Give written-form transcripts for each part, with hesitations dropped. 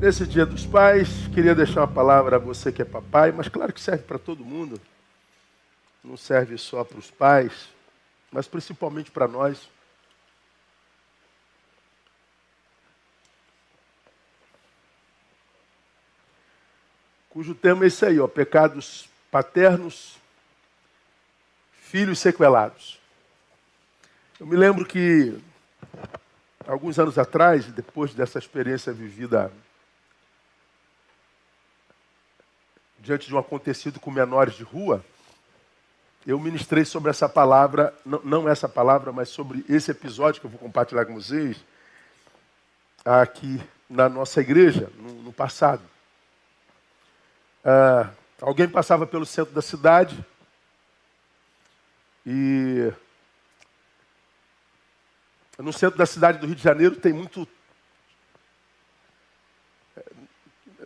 Nesse Dia dos Pais, queria deixar uma palavra a você que é papai, mas claro que serve para todo mundo. Não serve só para os pais, mas principalmente para nós. Cujo tema é esse aí, pecados paternos, filhos sequelados. Eu me lembro que, alguns anos atrás, depois dessa experiência vivida diante de um acontecido com menores de rua, eu ministrei sobre essa palavra, não essa palavra, mas sobre esse episódio que eu vou compartilhar com vocês, aqui na nossa igreja, no passado. Alguém passava pelo centro da cidade e no centro da cidade do Rio de Janeiro tem muito...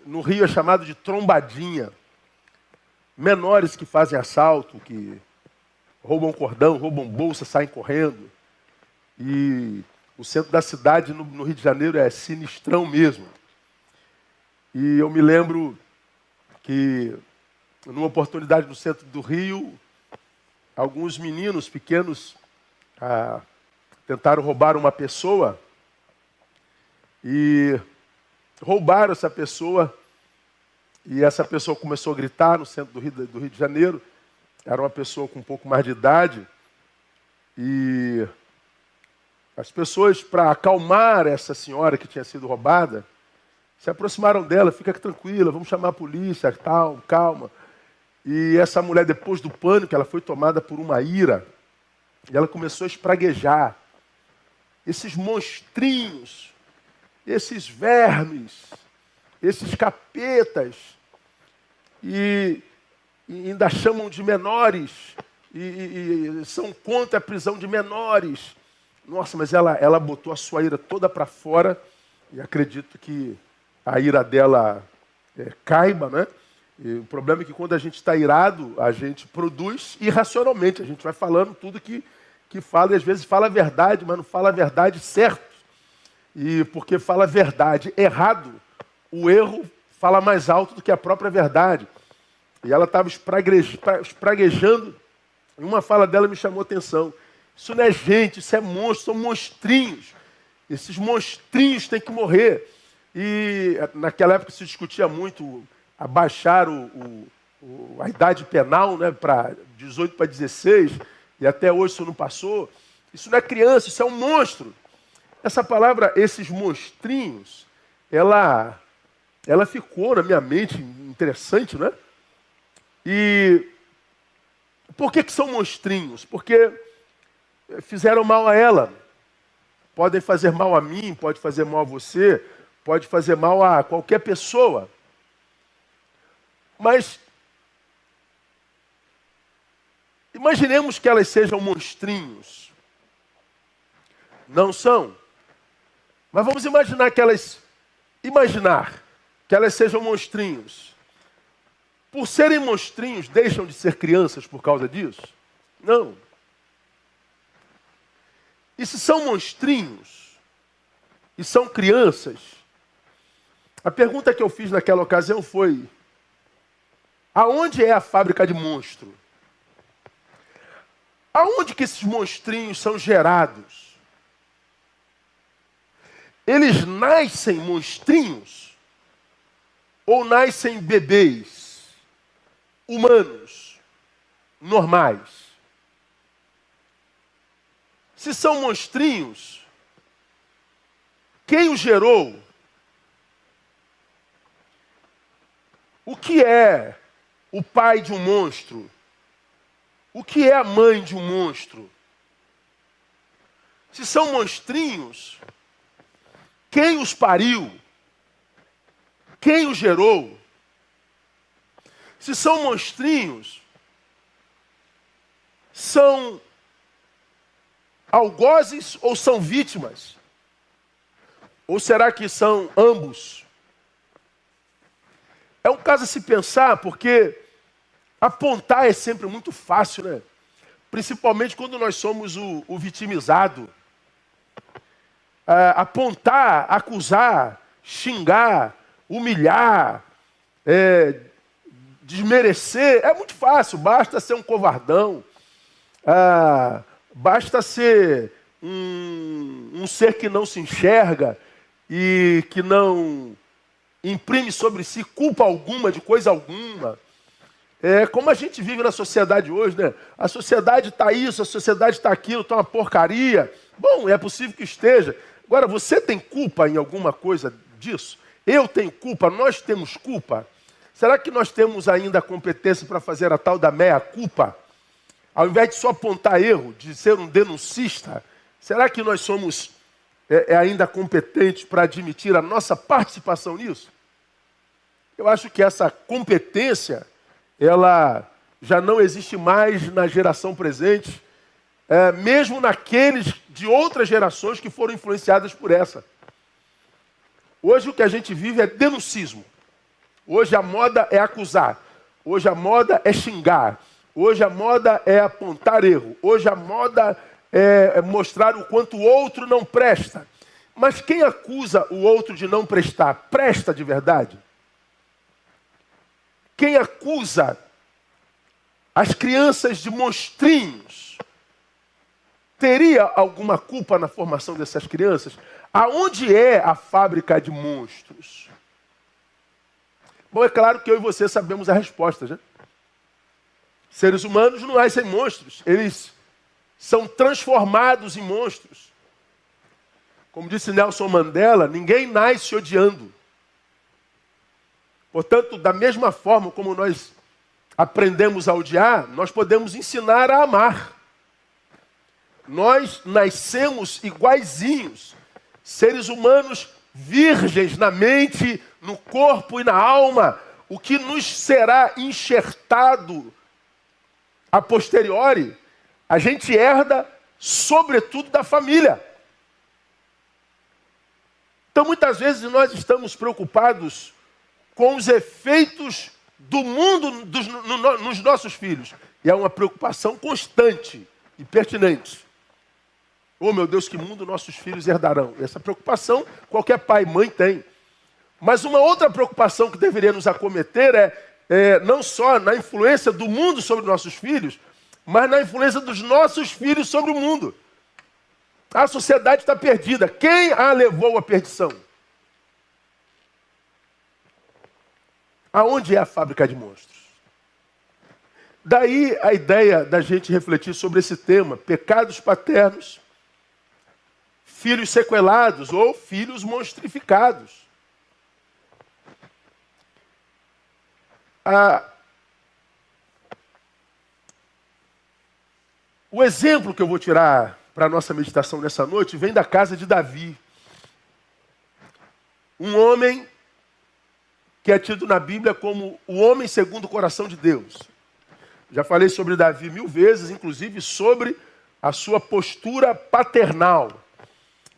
No Rio é chamado de trombadinha. Menores que fazem assalto, que roubam cordão, roubam bolsa, saem correndo. E o centro da cidade no Rio de Janeiro é sinistrão mesmo. E eu me lembro que, numa oportunidade no centro do Rio, alguns meninos pequenos tentaram roubar uma pessoa e roubaram essa pessoa. E essa pessoa começou a gritar no centro do Rio de Janeiro. Era uma pessoa com um pouco mais de idade. E as pessoas, para acalmar essa senhora que tinha sido roubada, se aproximaram dela. Fica tranquila, vamos chamar a polícia, tal, calma. E essa mulher, depois do pânico, ela foi tomada por uma ira. E ela começou a espraguejar. Esses monstrinhos, esses vermes, esses capetas, e ainda chamam de menores, e são contra a prisão de menores. Nossa, mas ela botou a sua ira toda para fora, e acredito que a ira dela caiba, né? E o problema é que quando a gente está irado, a gente produz irracionalmente, a gente vai falando tudo que fala, e às vezes fala a verdade, mas não fala a verdade certo. E porque fala a verdade errado, o erro fala mais alto do que a própria verdade. E ela estava espraguejando, e uma fala dela me chamou a atenção. Isso não é gente, isso é monstro, são monstrinhos. Esses monstrinhos têm que morrer. E naquela época se discutia muito abaixar a idade penal, né, para 18 para 16, e até hoje isso não passou. Isso não é criança, isso é um monstro. Essa palavra, esses monstrinhos, ela ficou na minha mente, interessante, né? E por que são monstrinhos? Porque fizeram mal a ela. Podem fazer mal a mim, pode fazer mal a você, pode fazer mal a qualquer pessoa. Mas imaginemos que elas sejam monstrinhos. Não são. Mas vamos imaginar que elas sejam monstrinhos. Por serem monstrinhos, deixam de ser crianças por causa disso? Não. E se são monstrinhos e são crianças, a pergunta que eu fiz naquela ocasião foi: aonde é a fábrica de monstro? Aonde que esses monstrinhos são gerados? Eles nascem monstrinhos ou nascem bebês humanos, normais? Se são monstrinhos, quem os gerou? O que é o pai de um monstro? O que é a mãe de um monstro? Se são monstrinhos, quem os pariu? Quem os gerou? Se são monstrinhos, são algozes ou são vítimas? Ou será que são ambos? É um caso a se pensar, porque apontar é sempre muito fácil, né? Principalmente quando nós somos o vitimizado. Apontar, acusar, xingar, humilhar, desmerecer, é muito fácil, basta ser um covardão, basta ser um ser que não se enxerga e que não imprime sobre si culpa alguma de coisa alguma. Como a gente vive na sociedade hoje, né? A sociedade está isso, a sociedade está aquilo, está uma porcaria. Bom, é possível que esteja. Agora, você tem culpa em alguma coisa disso? Eu tenho culpa, nós temos culpa. Será que nós temos ainda a competência para fazer a tal da meia-culpa? Ao invés de só apontar erro, de ser um denuncista, será que nós somos ainda competentes para admitir a nossa participação nisso? Eu acho que essa competência, ela já não existe mais na geração presente, mesmo naqueles de outras gerações que foram influenciadas por essa. Hoje o que a gente vive é denuncismo. Hoje a moda é acusar. Hoje a moda é xingar. Hoje a moda é apontar erro. Hoje a moda é mostrar o quanto o outro não presta. Mas quem acusa o outro de não prestar, presta de verdade? Quem acusa as crianças de monstrinhos, teria alguma culpa na formação dessas crianças? Aonde é a fábrica de monstros? Bom, é claro que eu e você sabemos a resposta, né? Seres humanos não nascem monstros, eles são transformados em monstros. Como disse Nelson Mandela, ninguém nasce odiando. Portanto, da mesma forma como nós aprendemos a odiar, nós podemos ensinar a amar. Nós nascemos iguaizinhos, seres humanos virgens na mente, no corpo e na alma. O que nos será enxertado a posteriori, a gente herda sobretudo da família. Então, muitas vezes nós estamos preocupados com os efeitos do mundo nos nossos filhos. E é uma preocupação constante e pertinente. Oh, meu Deus, que mundo nossos filhos herdarão? Essa preocupação qualquer pai e mãe tem. Mas uma outra preocupação que deveria nos acometer é não só na influência do mundo sobre nossos filhos, mas na influência dos nossos filhos sobre o mundo. A sociedade está perdida. Quem a levou à perdição? Aonde é a fábrica de monstros? Daí a ideia da gente refletir sobre esse tema, pecados paternos, filhos sequelados ou filhos monstrificados. O exemplo que eu vou tirar para a nossa meditação nessa noite vem da casa de Davi. Um homem que é tido na Bíblia como o homem segundo o coração de Deus. Já falei sobre Davi 1000 vezes, inclusive sobre a sua postura paternal.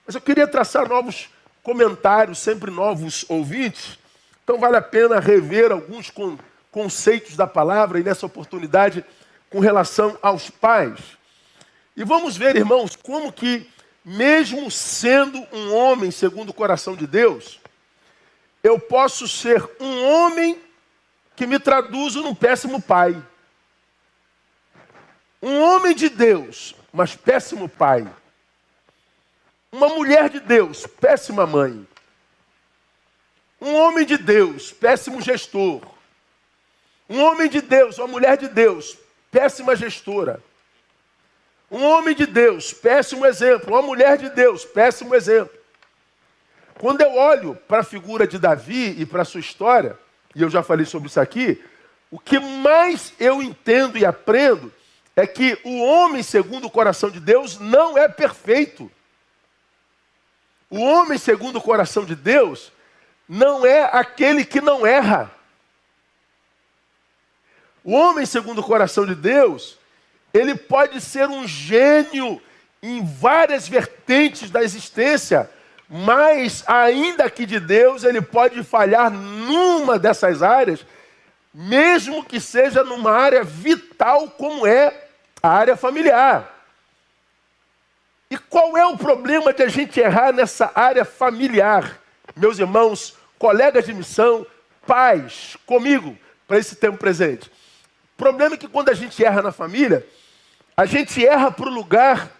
Mas eu queria traçar novos comentários, sempre novos ouvintes. Então vale a pena rever alguns conceitos da palavra e nessa oportunidade com relação aos pais. E vamos ver, irmãos, como que mesmo sendo um homem segundo o coração de Deus, eu posso ser um homem que me traduzo num péssimo pai. Um homem de Deus, mas péssimo pai. Uma mulher de Deus, péssima mãe. Um homem de Deus, péssimo gestor. Um homem de Deus, uma mulher de Deus, péssima gestora. Um homem de Deus, péssimo exemplo. Uma mulher de Deus, péssimo exemplo. Quando eu olho para a figura de Davi e para a sua história, e eu já falei sobre isso aqui, o que mais eu entendo e aprendo é que o homem segundo o coração de Deus não é perfeito. O homem segundo o coração de Deus não é aquele que não erra. O homem segundo o coração de Deus, ele pode ser um gênio em várias vertentes da existência, mas ainda que de Deus, ele pode falhar numa dessas áreas, mesmo que seja numa área vital como é a área familiar. E qual é o problema de a gente errar nessa área familiar? Meus irmãos, colegas de missão, pais, comigo, para esse tempo presente. O problema é que quando a gente erra na família, a gente erra para o lugar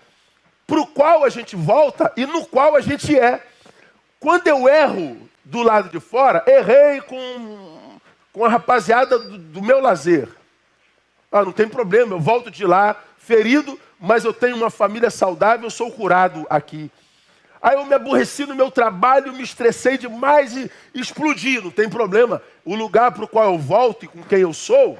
para o qual a gente volta e no qual a gente é. Quando eu erro do lado de fora, errei com a rapaziada do meu lazer. Não tem problema, eu volto de lá ferido, mas eu tenho uma família saudável, eu sou curado aqui. Aí eu me aborreci no meu trabalho, me estressei demais e explodi, não tem problema. O lugar para o qual eu volto e com quem eu sou,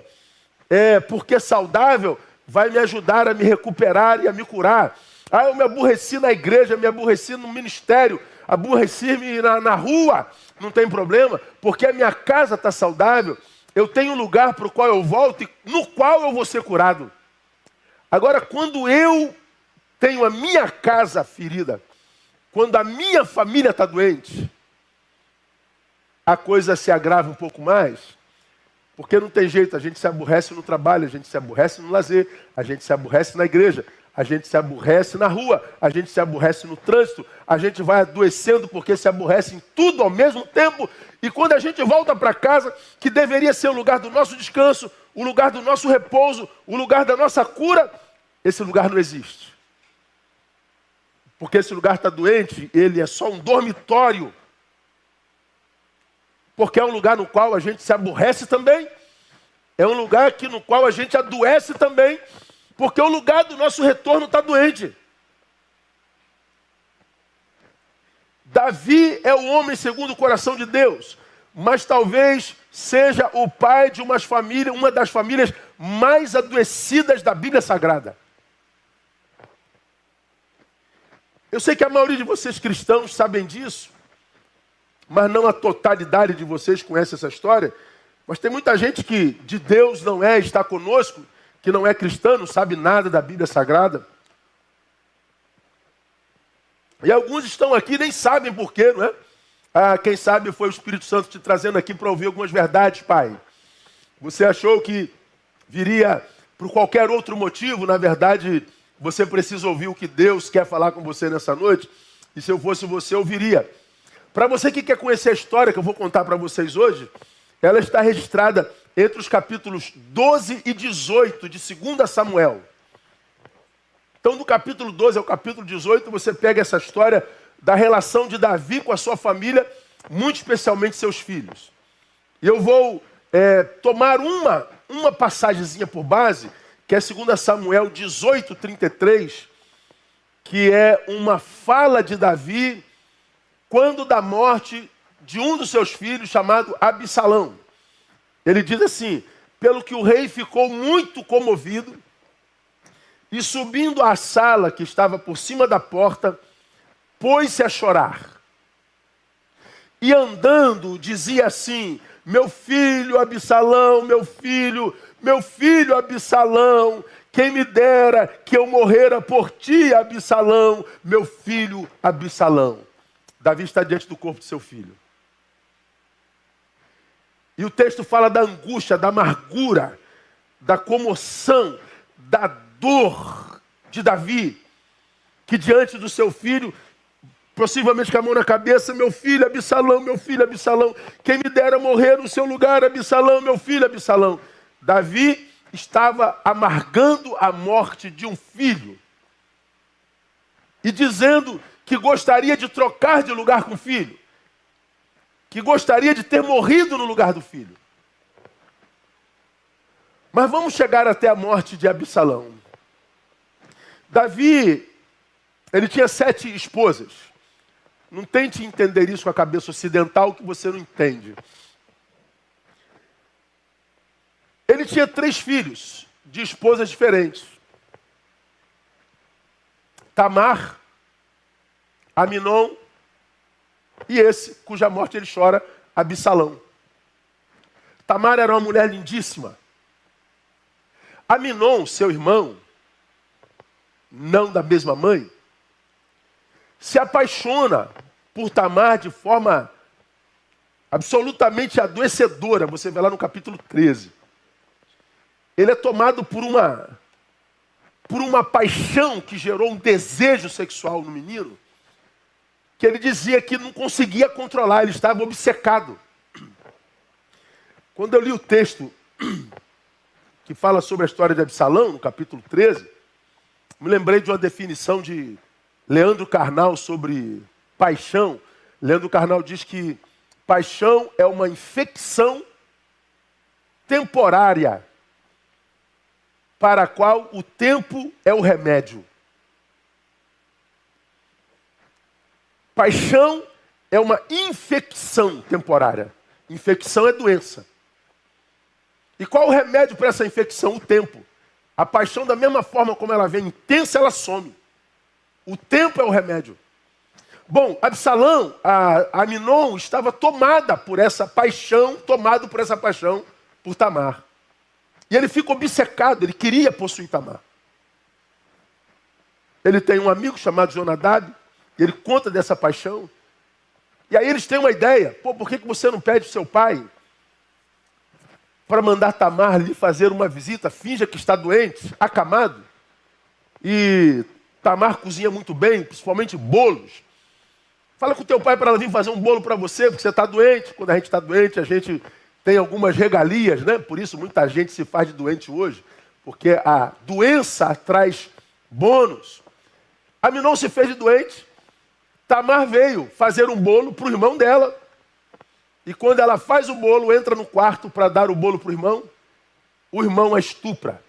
porque saudável, vai me ajudar a me recuperar e a me curar. Aí eu me aborreci na igreja, me aborreci no ministério, aborreci-me na rua, não tem problema, porque a minha casa está saudável, eu tenho um lugar para o qual eu volto e no qual eu vou ser curado. Agora, quando eu tenho a minha casa ferida, quando a minha família está doente, a coisa se agrava um pouco mais, porque não tem jeito, a gente se aborrece no trabalho, a gente se aborrece no lazer, a gente se aborrece na igreja, a gente se aborrece na rua, a gente se aborrece no trânsito, a gente vai adoecendo porque se aborrece em tudo ao mesmo tempo, e quando a gente volta para casa, que deveria ser o lugar do nosso descanso, o lugar do nosso repouso, o lugar da nossa cura, esse lugar não existe. Porque esse lugar está doente, ele é só um dormitório. Porque é um lugar no qual a gente se aborrece também. É um lugar no qual a gente adoece também. Porque o lugar do nosso retorno está doente. Davi é o homem segundo o coração de Deus. Mas talvez seja o pai de uma das famílias mais adoecidas da Bíblia Sagrada. Eu sei que a maioria de vocês cristãos sabem disso, mas não a totalidade de vocês conhece essa história. Mas tem muita gente que de Deus não está conosco, que não é cristã, não sabe nada da Bíblia Sagrada. E alguns estão aqui e nem sabem por quê, não é? Quem sabe foi o Espírito Santo te trazendo aqui para ouvir algumas verdades, pai. Você achou que viria por qualquer outro motivo, na verdade, você precisa ouvir o que Deus quer falar com você nessa noite. E se eu fosse você, eu ouviria. Para você que quer conhecer a história que eu vou contar para vocês hoje, ela está registrada entre os capítulos 12 e 18 de 2 Samuel. Então, do capítulo 12 ao capítulo 18, você pega essa história da relação de Davi com a sua família, muito especialmente seus filhos. E eu vou tomar uma passagemzinha por base, que é 2 Samuel 18:33, que é uma fala de Davi quando da morte de um dos seus filhos, chamado Absalão. Ele diz assim: pelo que o rei ficou muito comovido, e subindo à sala que estava por cima da porta, pôs-se a chorar. E andando, dizia assim: meu filho Absalão, meu filho Absalão, quem me dera que eu morrera por ti, Absalão, meu filho Absalão. Davi está diante do corpo de seu filho. E o texto fala da angústia, da amargura, da comoção, da dor de Davi, que diante do seu filho, possivelmente com a mão na cabeça: meu filho Absalão, quem me dera morrer no seu lugar, Absalão, meu filho Absalão. Davi estava amargando a morte de um filho e dizendo que gostaria de trocar de lugar com o filho, que gostaria de ter morrido no lugar do filho. Mas vamos chegar até a morte de Absalão. Davi, ele tinha 7 esposas. Não tente entender isso com a cabeça ocidental, que você não entende. Ele tinha 3 filhos de esposas diferentes: Tamar, Aminon e esse, cuja morte ele chora, Absalão. Tamar era uma mulher lindíssima. Aminon, seu irmão, não da mesma mãe, se apaixona por Tamar de forma absolutamente adoecedora. Você vê lá no capítulo 13. Ele é tomado por uma paixão que gerou um desejo sexual no menino. que ele dizia que não conseguia controlar, ele estava obcecado. Quando eu li o texto que fala sobre a história de Absalão, no capítulo 13, me lembrei de uma definição de Leandro Carnal sobre paixão. Leandro Carnal diz que paixão é uma infecção temporária para a qual o tempo é o remédio. Paixão é uma infecção temporária. Infecção é doença. E qual o remédio para essa infecção? O tempo. A paixão, da mesma forma como ela vem intensa, ela some. O tempo é o remédio. Bom, Absalão, Aminon, estava tomado por essa paixão por Tamar. E ele fica obcecado, ele queria possuir Tamar. Ele tem um amigo chamado Jonadab, e ele conta dessa paixão. E aí eles têm uma ideia. Por que você não pede ao seu pai para mandar Tamar lhe fazer uma visita? Finja que está doente, acamado. E Tamar cozinha muito bem, principalmente bolos. Fala com o teu pai para ela vir fazer um bolo para você, porque você está doente. Quando a gente está doente, a gente tem algumas regalias, né? Por isso muita gente se faz de doente hoje, porque a doença traz bônus. Aminon se fez de doente. Tamar veio fazer um bolo para o irmão dela. E quando ela faz o bolo, entra no quarto para dar o bolo para o irmão a estupra.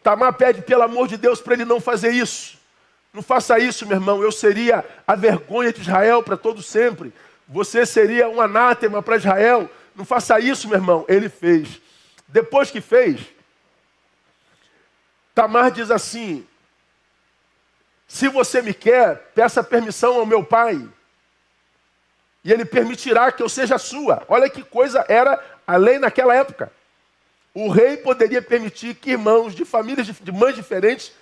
Tamar pede, pelo amor de Deus, para ele não fazer isso. Não faça isso, meu irmão. Eu seria a vergonha de Israel para todo sempre. Você seria um anátema para Israel. Não faça isso, meu irmão. Ele fez. Depois que fez, Tamar diz assim: se você me quer, peça permissão ao meu pai. E ele permitirá que eu seja sua. Olha que coisa era a lei naquela época. O rei poderia permitir que irmãos de famílias de mães diferentes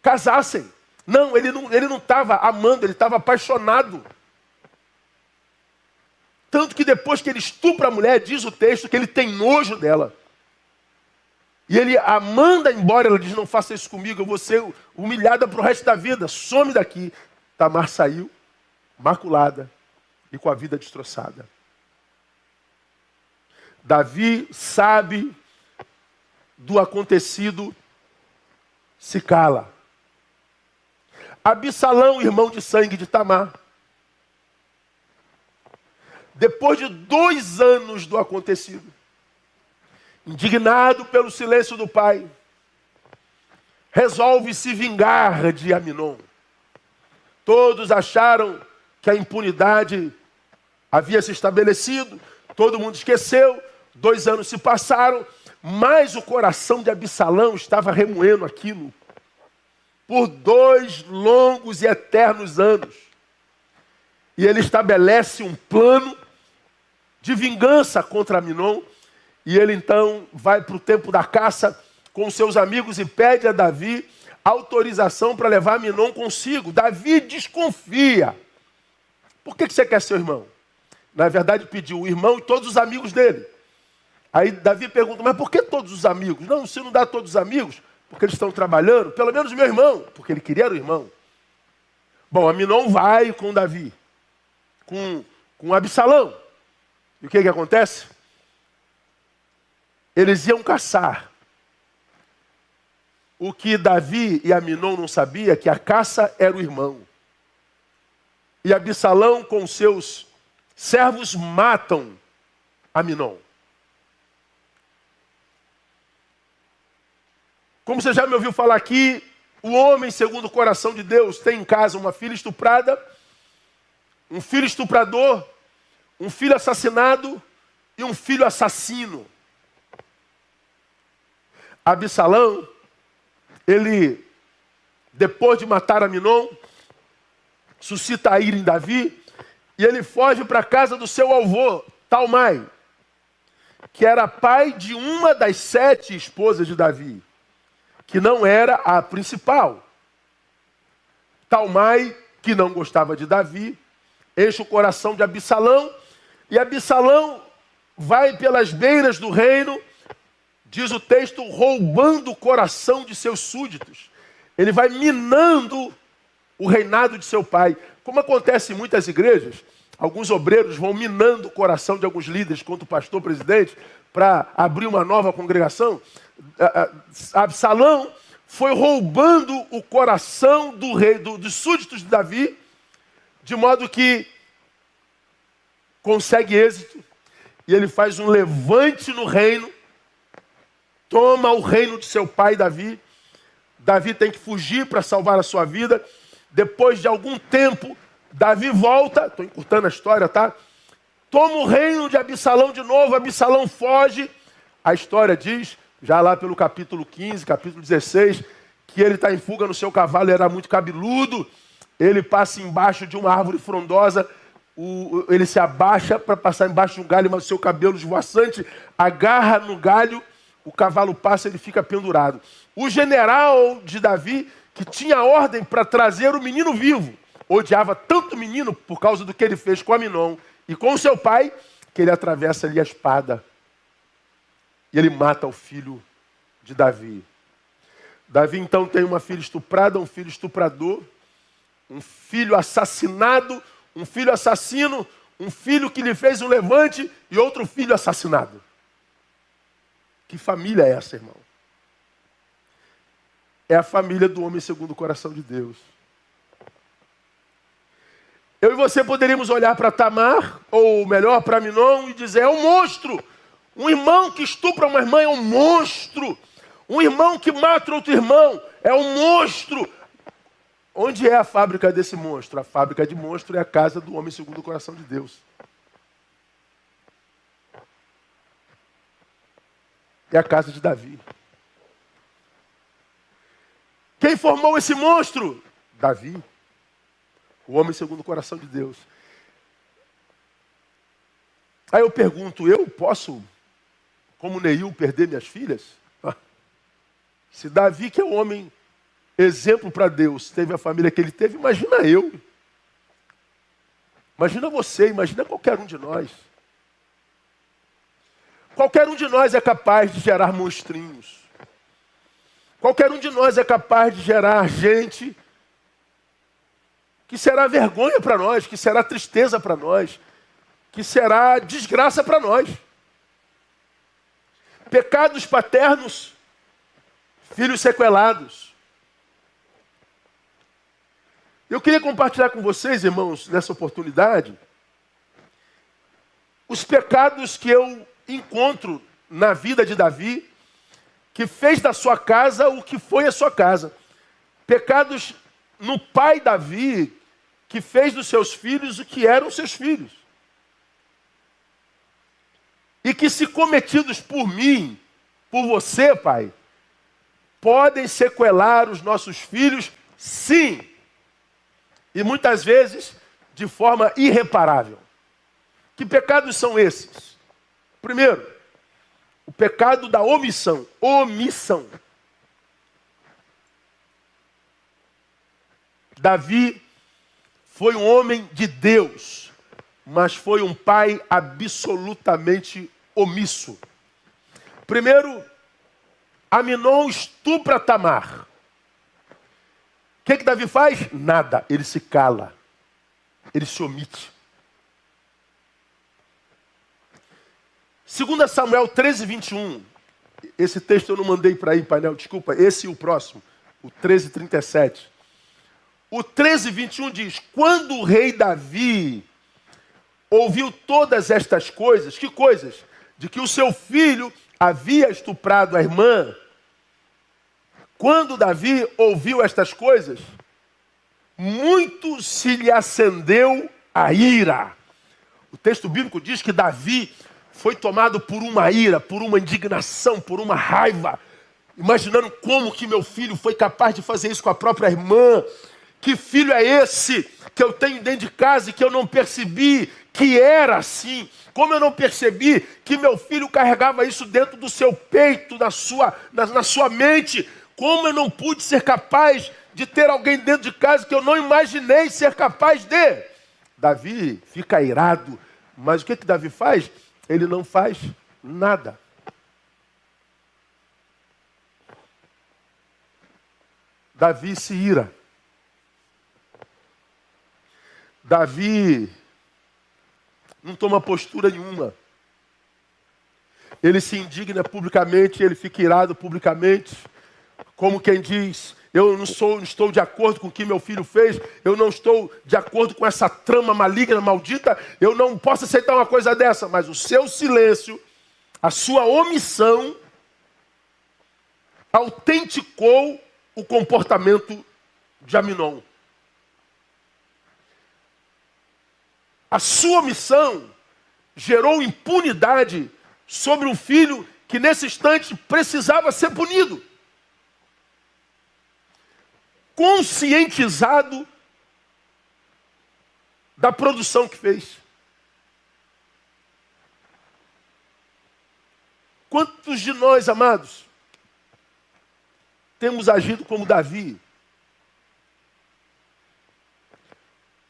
casassem. Não, ele não estava amando, ele estava apaixonado. Tanto que depois que ele estupra a mulher, diz o texto que ele tem nojo dela. E ele a manda embora, ela diz: não faça isso comigo, eu vou ser humilhada para o resto da vida, some daqui. Tamar saiu, maculada e com a vida destroçada. Davi sabe do acontecido, se cala. Absalão, irmão de sangue de Tamar, depois de 2 anos do acontecido, indignado pelo silêncio do pai, resolve se vingar de Aminon. Todos acharam que a impunidade havia se estabelecido, todo mundo esqueceu, 2 anos se passaram, mas o coração de Absalão estava remoendo aquilo por 2 longos e eternos anos. E ele estabelece um plano de vingança contra Aminon. E ele então vai para o tempo da caça com seus amigos e pede a Davi autorização para levar Aminon consigo. Davi desconfia. Por que você quer seu irmão? Na verdade, pediu o irmão e todos os amigos dele. Aí Davi pergunta: mas por que todos os amigos? Não, se não dá todos os amigos, porque eles estão trabalhando, pelo menos meu irmão, porque ele queria o irmão. Bom, Aminon vai com Davi, com Absalão. E o que acontece? Eles iam caçar. O que Davi e Aminon não sabiam é que a caça era o irmão. E Absalão com seus servos matam Aminon. Como você já me ouviu falar aqui, o homem, segundo o coração de Deus, tem em casa uma filha estuprada, um filho estuprador, um filho assassinado e um filho assassino. Absalão, ele, depois de matar Aminon, suscita a ira em Davi, e ele foge para a casa do seu avô, Talmai, que era pai de uma das 7 esposas de Davi, que não era a principal. Talmai, que não gostava de Davi, enche o coração de Absalão, e Absalão vai pelas beiras do reino, diz o texto, roubando o coração de seus súditos. Ele vai minando o reinado de seu pai. Como acontece em muitas igrejas, alguns obreiros vão minando o coração de alguns líderes contra o pastor presidente para abrir uma nova congregação. Absalão foi roubando o coração do rei, dos súditos de Davi, de modo que consegue êxito, e ele faz um levante no reino, toma o reino de seu pai Davi. Davi tem que fugir para salvar a sua vida. Depois de algum tempo, Davi volta, estou encurtando a história, tá? Toma o reino de Absalão de novo, Absalão foge. A história diz, já lá pelo capítulo 15, capítulo 16, que ele está em fuga no seu cavalo, era muito cabeludo. Ele passa embaixo de uma árvore frondosa, ele se abaixa para passar embaixo de um galho, mas o seu cabelo esvoaçante agarra no galho, o cavalo passa e ele fica pendurado. O general de Davi, que tinha ordem para trazer o menino vivo, odiava tanto o menino por causa do que ele fez com Aminon e com o seu pai, que ele atravessa ali a espada e ele mata o filho de Davi. Davi então tem uma filha estuprada, um filho estuprador, um filho assassinado, um filho assassino, um filho que lhe fez um levante e outro filho assassinado. Que família é essa, irmão? É a família do homem segundo o coração de Deus. Eu e você poderíamos olhar para Tamar, ou melhor, para Aminon, e dizer, é um monstro. Um irmão que estupra uma irmã é um monstro. Um irmão que mata outro irmão é um monstro. Onde é a fábrica desse monstro? A fábrica de monstro é a casa do homem segundo o coração de Deus. É a casa de Davi. Quem formou esse monstro? Davi. O homem segundo o coração de Deus. Aí eu pergunto, eu posso, como Neil, perder minhas filhas? Se Davi, que é o homem exemplo para Deus, teve a família que ele teve, imagina eu. Imagina você, imagina qualquer um de nós. Qualquer um de nós é capaz de gerar monstrinhos. Qualquer um de nós é capaz de gerar gente que será vergonha para nós, que será tristeza para nós, que será desgraça para nós. Pecados paternos, filhos sequelados. Eu queria compartilhar com vocês, irmãos, nessa oportunidade, os pecados que eu encontro na vida de Davi, que fez da sua casa o que foi a sua casa. Pecados no pai Davi, que fez dos seus filhos o que eram seus filhos. E que, se cometidos por mim, por você, pai, podem sequelar os nossos filhos, sim. E muitas vezes de forma irreparável. Que pecados são esses? Primeiro, o pecado da omissão. Omissão. Davi foi um homem de Deus, mas foi um pai absolutamente omisso. Primeiro, Aminon estupra Tamar. O que Davi faz? Nada. Ele se cala. Ele se omite. 2 Samuel 13, 21. Esse texto eu não mandei para aí, painel, desculpa. Esse e o próximo. O 13, 37. O 13, 21 diz, quando o rei Davi ouviu todas estas coisas, que coisas? De que o seu filho havia estuprado a irmã. Quando Davi ouviu estas coisas, muito se lhe acendeu a ira. O texto bíblico diz que Davi foi tomado por uma ira, por uma indignação, por uma raiva, imaginando como que meu filho foi capaz de fazer isso com a própria irmã. Que filho é esse que eu tenho dentro de casa e que eu não percebi que era assim? Como eu não percebi que meu filho carregava isso dentro do seu peito, na sua mente? Como eu não pude ser capaz de ter alguém dentro de casa que eu não imaginei ser capaz de? Davi fica irado, mas o que Davi faz? Ele não faz nada. Davi se ira. Davi não toma postura nenhuma. Ele se indigna publicamente, ele fica irado publicamente, como quem diz: eu não estou de acordo com o que meu filho fez, eu não estou de acordo com essa trama maligna, maldita, eu não posso aceitar uma coisa dessa. Mas o seu silêncio, a sua omissão, autenticou o comportamento de Aminon. A sua omissão gerou impunidade sobre um filho que nesse instante precisava ser punido. Conscientizado da produção que fez. Quantos de nós, amados, temos agido como Davi?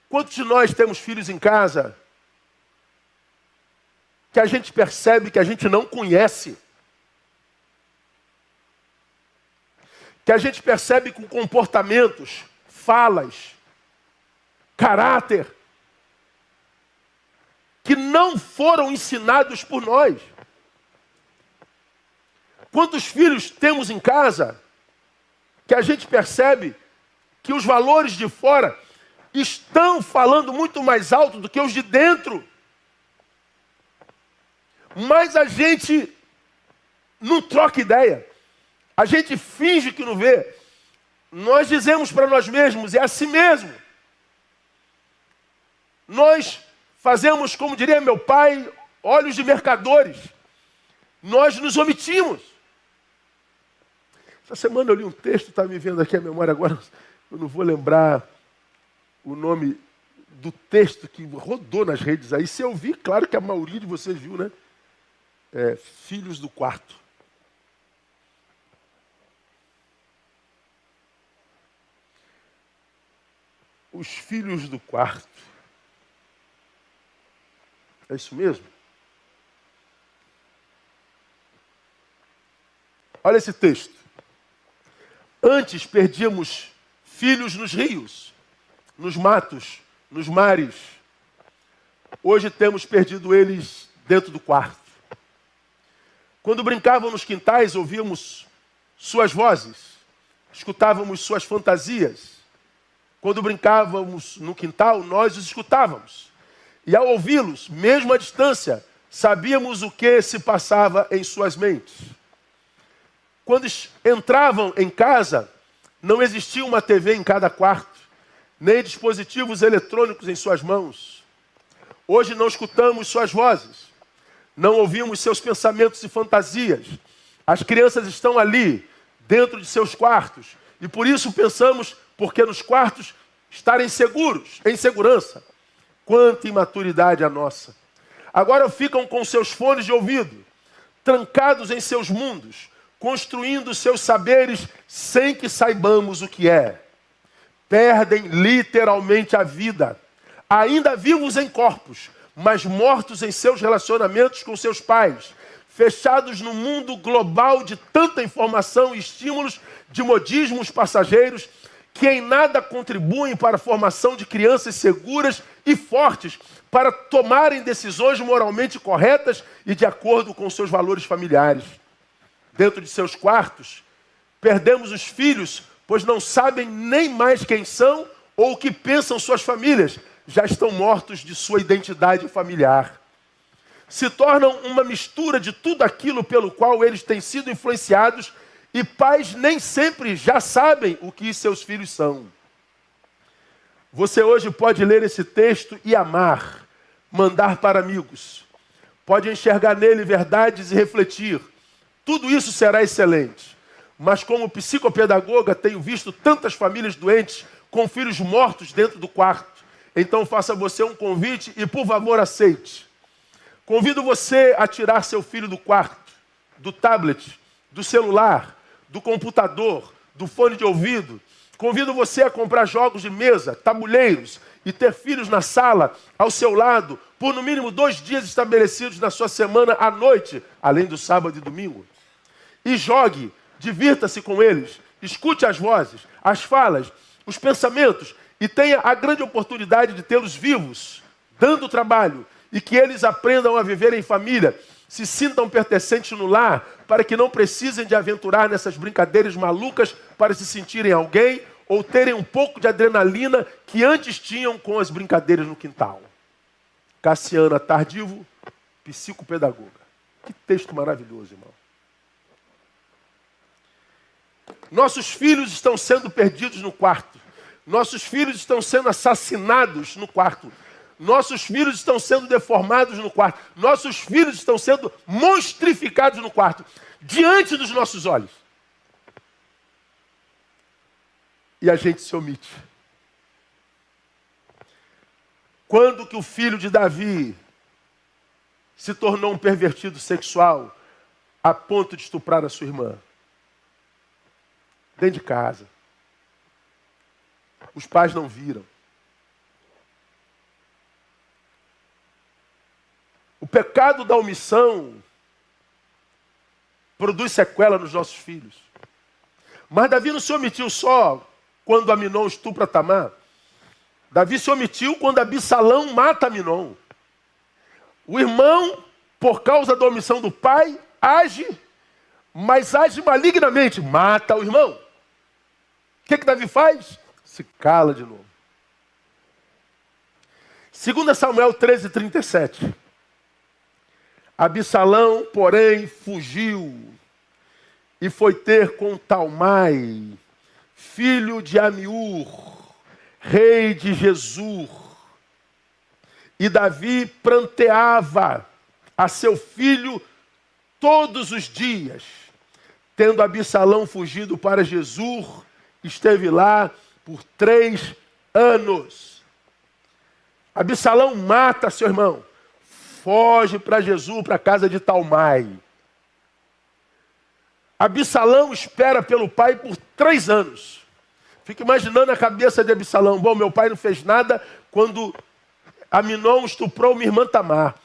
Quantos de nós temos filhos em casa que a gente percebe que a gente não conhece? Que a gente percebe com comportamentos, falas, caráter, que não foram ensinados por nós. Quantos filhos temos em casa que a gente percebe que os valores de fora estão falando muito mais alto do que os de dentro. Mas a gente não troca ideia. A gente finge que não vê. Nós dizemos para nós mesmos, é assim mesmo. Nós fazemos, como diria meu pai, olhos de mercadores. Nós nos omitimos. Essa semana eu li um texto, está me vendo aqui a memória agora, eu não vou lembrar o nome do texto que rodou nas redes aí. Se eu vi, claro que a maioria de vocês viu, né? Filhos do quarto. Os filhos do quarto. É isso mesmo? Olha esse texto. Antes perdíamos filhos nos rios, nos matos, nos mares. Hoje temos perdido eles dentro do quarto. Quando brincavam nos quintais, ouvíamos suas vozes, escutávamos suas fantasias. Quando brincávamos no quintal, nós os escutávamos. E ao ouvi-los, mesmo à distância, sabíamos o que se passava em suas mentes. Quando entravam em casa, não existia uma TV em cada quarto, nem dispositivos eletrônicos em suas mãos. Hoje não escutamos suas vozes, não ouvimos seus pensamentos e fantasias. As crianças estão ali, dentro de seus quartos, e por isso pensamos, porque nos quartos estarem seguros, em segurança. Quanta imaturidade a nossa. Agora ficam com seus fones de ouvido, trancados em seus mundos, construindo seus saberes sem que saibamos o que é. Perdem literalmente a vida, ainda vivos em corpos, mas mortos em seus relacionamentos com seus pais, fechados no mundo global de tanta informação e estímulos de modismos passageiros que em nada contribuem para a formação de crianças seguras e fortes para tomarem decisões moralmente corretas e de acordo com seus valores familiares. Dentro de seus quartos, perdemos os filhos, pois não sabem nem mais quem são ou o que pensam suas famílias. Já estão mortos de sua identidade familiar. Se tornam uma mistura de tudo aquilo pelo qual eles têm sido influenciados e pais nem sempre já sabem o que seus filhos são. Você hoje pode ler esse texto e amar, mandar para amigos. Pode enxergar nele verdades e refletir. Tudo isso será excelente. Mas como psicopedagoga, tenho visto tantas famílias doentes com filhos mortos dentro do quarto. Então faça você um convite e, por favor, aceite. Convido você a tirar seu filho do quarto, do tablet, do celular, do computador, do fone de ouvido. Convido você a comprar jogos de mesa, tabuleiros e ter filhos na sala, ao seu lado, por no mínimo 2 dias estabelecidos na sua semana à noite, além do sábado e domingo. E jogue, divirta-se com eles, escute as vozes, as falas, os pensamentos e tenha a grande oportunidade de tê-los vivos, dando trabalho, e que eles aprendam a viver em família, se sintam pertencentes no lar, para que não precisem de aventurar nessas brincadeiras malucas para se sentirem alguém ou terem um pouco de adrenalina que antes tinham com as brincadeiras no quintal. Cassiana Tardivo, psicopedagoga. Que texto maravilhoso, irmão. Nossos filhos estão sendo perdidos no quarto. Nossos filhos estão sendo assassinados no quarto. Nossos filhos estão sendo deformados no quarto. Nossos filhos estão sendo monstrificados no quarto, diante dos nossos olhos. E a gente se omite. Quando que o filho de Davi se tornou um pervertido sexual a ponto de estuprar a sua irmã? Dentro de casa. Os pais não viram. O pecado da omissão produz sequela nos nossos filhos. Mas Davi não se omitiu só quando Aminon estupra Tamar. Davi se omitiu quando Absalão mata Aminon. O irmão, por causa da omissão do pai, age, mas age malignamente, mata o irmão. O que Davi faz? Se cala de novo. 2 Samuel 13:37. Absalão, porém, fugiu e foi ter com Talmai, filho de Amiur, rei de Gesur. E Davi pranteava a seu filho todos os dias. Tendo Absalão fugido para Gesur, esteve lá por 3 anos. Absalão mata seu irmão. Foge para Jesus, para a casa de Talmai. Absalão espera pelo pai por 3 anos. Fica imaginando a cabeça de Absalão. Bom, meu pai não fez nada quando Aminon estuprou minha irmã Tamar.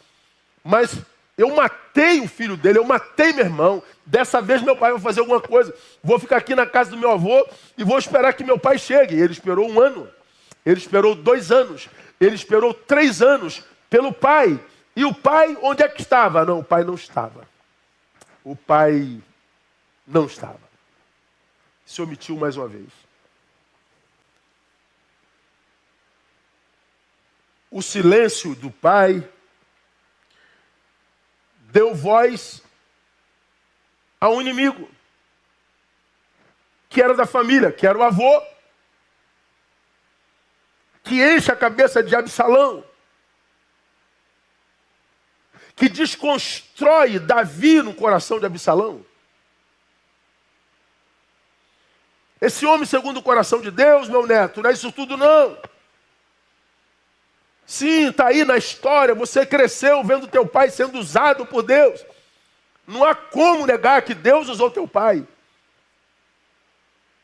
Mas eu matei o filho dele, eu matei meu irmão. Dessa vez meu pai vai fazer alguma coisa. Vou ficar aqui na casa do meu avô e vou esperar que meu pai chegue. Ele esperou 1 ano. Ele esperou 2 anos. Ele esperou 3 anos pelo pai. E o pai, onde é que estava? Não, o pai não estava. O pai não estava. Se omitiu mais uma vez. O silêncio do pai deu voz a um inimigo, que era da família, que era o avô, que enche a cabeça de Absalão, que desconstrói Davi no coração de Absalão. Esse homem segundo o coração de Deus, meu neto, não é isso tudo não. Sim, está aí na história, você cresceu vendo teu pai sendo usado por Deus. Não há como negar que Deus usou teu pai.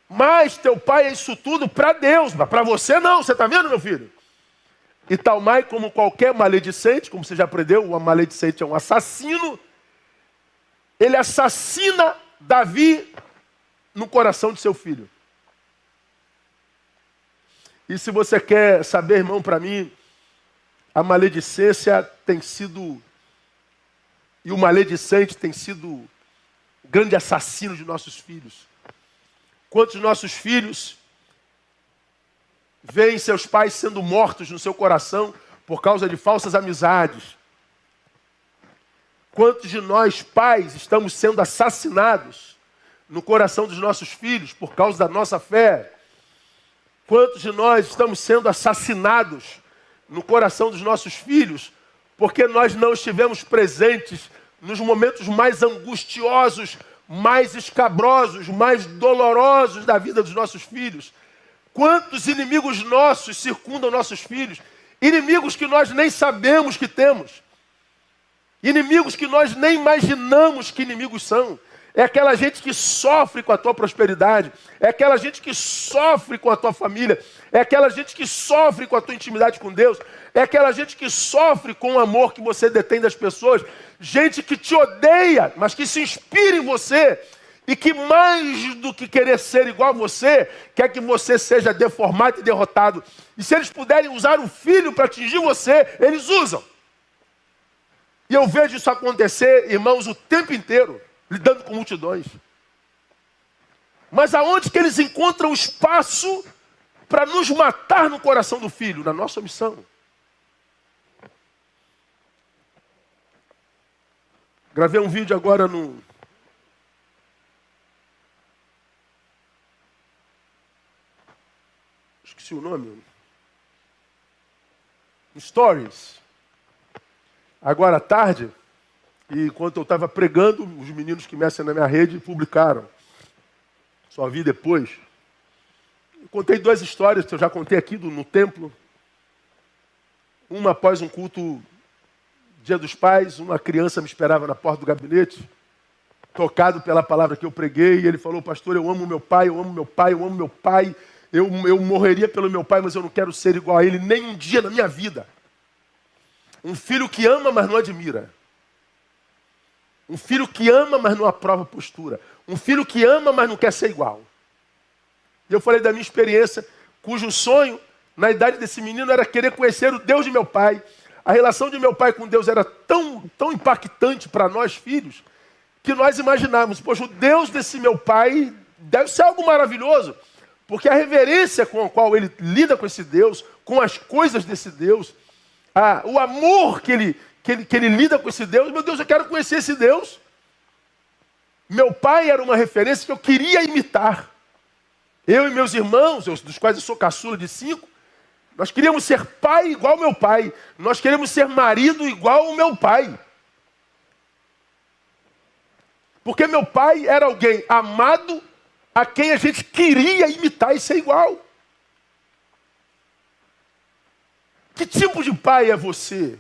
Mas teu pai é isso tudo para Deus, mas para você não, você está vendo, meu filho? E Talmai, como qualquer maledicente, como você já aprendeu, o maledicente é um assassino. Ele assassina Davi no coração de seu filho. E se você quer saber, irmão, para mim, a maledicência tem sido, e o maledicente tem sido o grande assassino de nossos filhos. Quantos nossos filhos veem seus pais sendo mortos no seu coração por causa de falsas amizades? Quantos de nós, pais, estamos sendo assassinados no coração dos nossos filhos por causa da nossa fé? Quantos de nós estamos sendo assassinados no coração dos nossos filhos porque nós não estivemos presentes nos momentos mais angustiosos, mais escabrosos, mais dolorosos da vida dos nossos filhos? Quantos inimigos nossos circundam nossos filhos? Inimigos que nós nem sabemos que temos. Inimigos que nós nem imaginamos que inimigos são. É aquela gente que sofre com a tua prosperidade. É aquela gente que sofre com a tua família. É aquela gente que sofre com a tua intimidade com Deus. É aquela gente que sofre com o amor que você detém das pessoas. Gente que te odeia, mas que se inspira em você E que mais do que querer ser igual a você, quer que você seja deformado e derrotado. E se eles puderem usar o filho para atingir você, eles usam. E eu vejo isso acontecer, irmãos, o tempo inteiro, lidando com multidões. Mas aonde que eles encontram espaço para nos matar no coração do filho? Na nossa missão. Gravei um vídeo agora no esqueci o nome. Stories. Agora à tarde, e enquanto eu estava pregando, os meninos que mexem na minha rede publicaram. Só vi depois. Eu contei 2 histórias que eu já contei aqui no templo. Uma após um culto Dia dos Pais, uma criança me esperava na porta do gabinete, tocado pela palavra que eu preguei, e ele falou: pastor, eu amo meu pai, eu amo meu pai, eu amo meu pai. Eu morreria pelo meu pai, mas eu não quero ser igual a ele nem um dia na minha vida. Um filho que ama, mas não admira. Um filho que ama, mas não aprova postura. Um filho que ama, mas não quer ser igual. E eu falei da minha experiência, cujo sonho, na idade desse menino, era querer conhecer o Deus de meu pai. A relação de meu pai com Deus era tão impactante para nós, filhos, que nós imaginávamos: poxa, o Deus desse meu pai deve ser algo maravilhoso. Porque a reverência com a qual ele lida com esse Deus, com as coisas desse Deus, o amor que ele lida com esse Deus, meu Deus, eu quero conhecer esse Deus. Meu pai era uma referência que eu queria imitar. Eu e meus irmãos, dos quais eu sou caçula de 5, nós queríamos ser pai igual ao meu pai. Nós queríamos ser marido igual ao meu pai. Porque meu pai era alguém amado, a quem a gente queria imitar e ser igual. Que tipo de pai é você?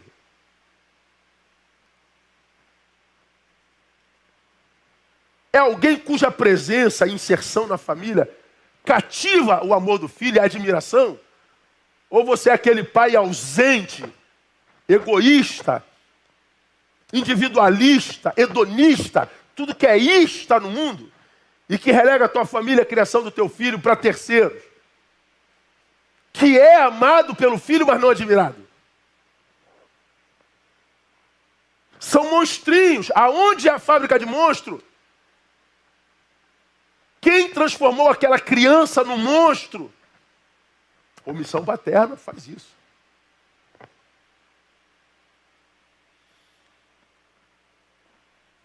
É alguém cuja presença e inserção na família cativa o amor do filho e a admiração? Ou você é aquele pai ausente, egoísta, individualista, hedonista, tudo que é ista no mundo, e que relega a tua família, a criação do teu filho para terceiros, que é amado pelo filho, mas não admirado? São monstrinhos. Aonde é a fábrica de monstro? Quem transformou aquela criança num monstro? Omissão paterna faz isso.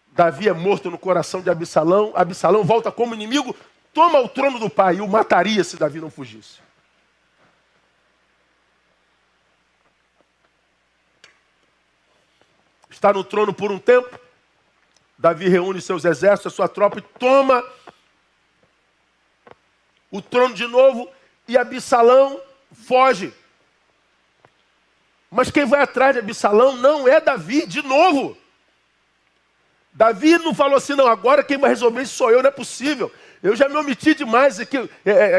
Davi é morto no coração de Absalão. Absalão volta como inimigo, toma o trono do pai e o mataria se Davi não fugisse. Está no trono por um tempo. Davi reúne seus exércitos, a sua tropa e toma o trono de novo, e Absalão foge. Mas quem vai atrás de Absalão não é Davi, de novo. Davi não falou assim: não, agora quem vai resolver isso sou eu, não é possível. Eu já me omiti demais.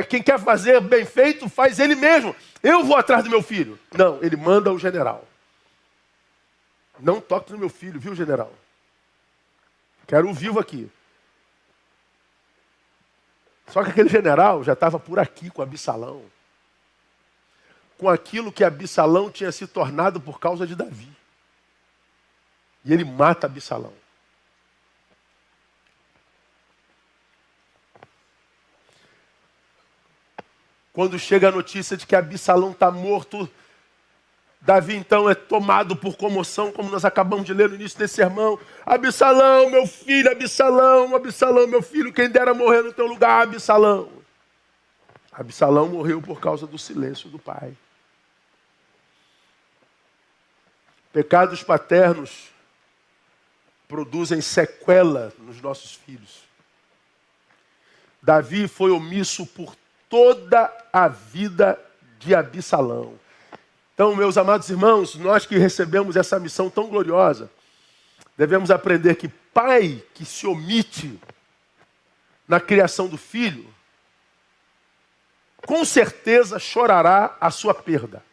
Quem quer fazer bem feito, faz ele mesmo. Eu vou atrás do meu filho. Não, ele manda o general. Não toque no meu filho, viu, general? Quero o vivo aqui. Só que aquele general já estava por aqui com Absalão. Com aquilo que Absalão tinha se tornado por causa de Davi. E ele mata Absalão. Quando chega a notícia de que Absalão está morto, Davi então é tomado por comoção, como nós acabamos de ler no início desse sermão. Absalão, meu filho, Absalão, Absalão, meu filho, quem dera morrer no teu lugar, Absalão. Absalão morreu por causa do silêncio do pai. Pecados paternos produzem sequela nos nossos filhos. Davi foi omisso por toda a vida de Absalão. Então, meus amados irmãos, nós que recebemos essa missão tão gloriosa, devemos aprender que pai que se omite na criação do filho, com certeza chorará a sua perda.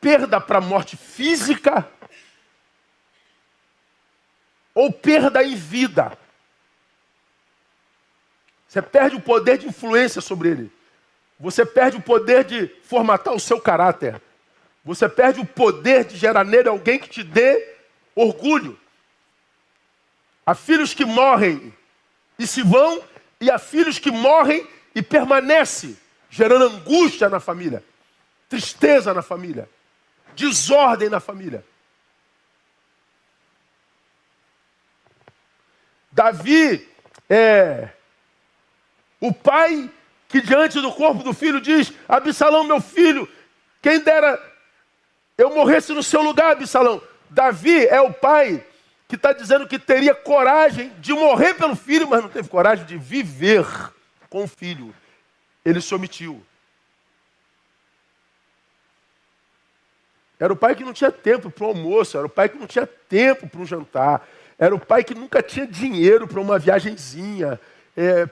Perda para a morte física ou perda em vida. Você perde o poder de influência sobre ele. Você perde o poder de formatar o seu caráter. Você perde o poder de gerar nele alguém que te dê orgulho. Há filhos que morrem e se vão, e há filhos que morrem e permanecem, gerando angústia na família, tristeza na família, desordem na família. Davi é o pai que diante do corpo do filho diz: Absalão, meu filho, quem dera eu morresse no seu lugar, Absalão. Davi é o pai que está dizendo que teria coragem de morrer pelo filho, mas não teve coragem de viver com o filho. Ele se omitiu. Era o pai que não tinha tempo para o almoço, era o pai que não tinha tempo para um jantar, era o pai que nunca tinha dinheiro para uma viagenzinha,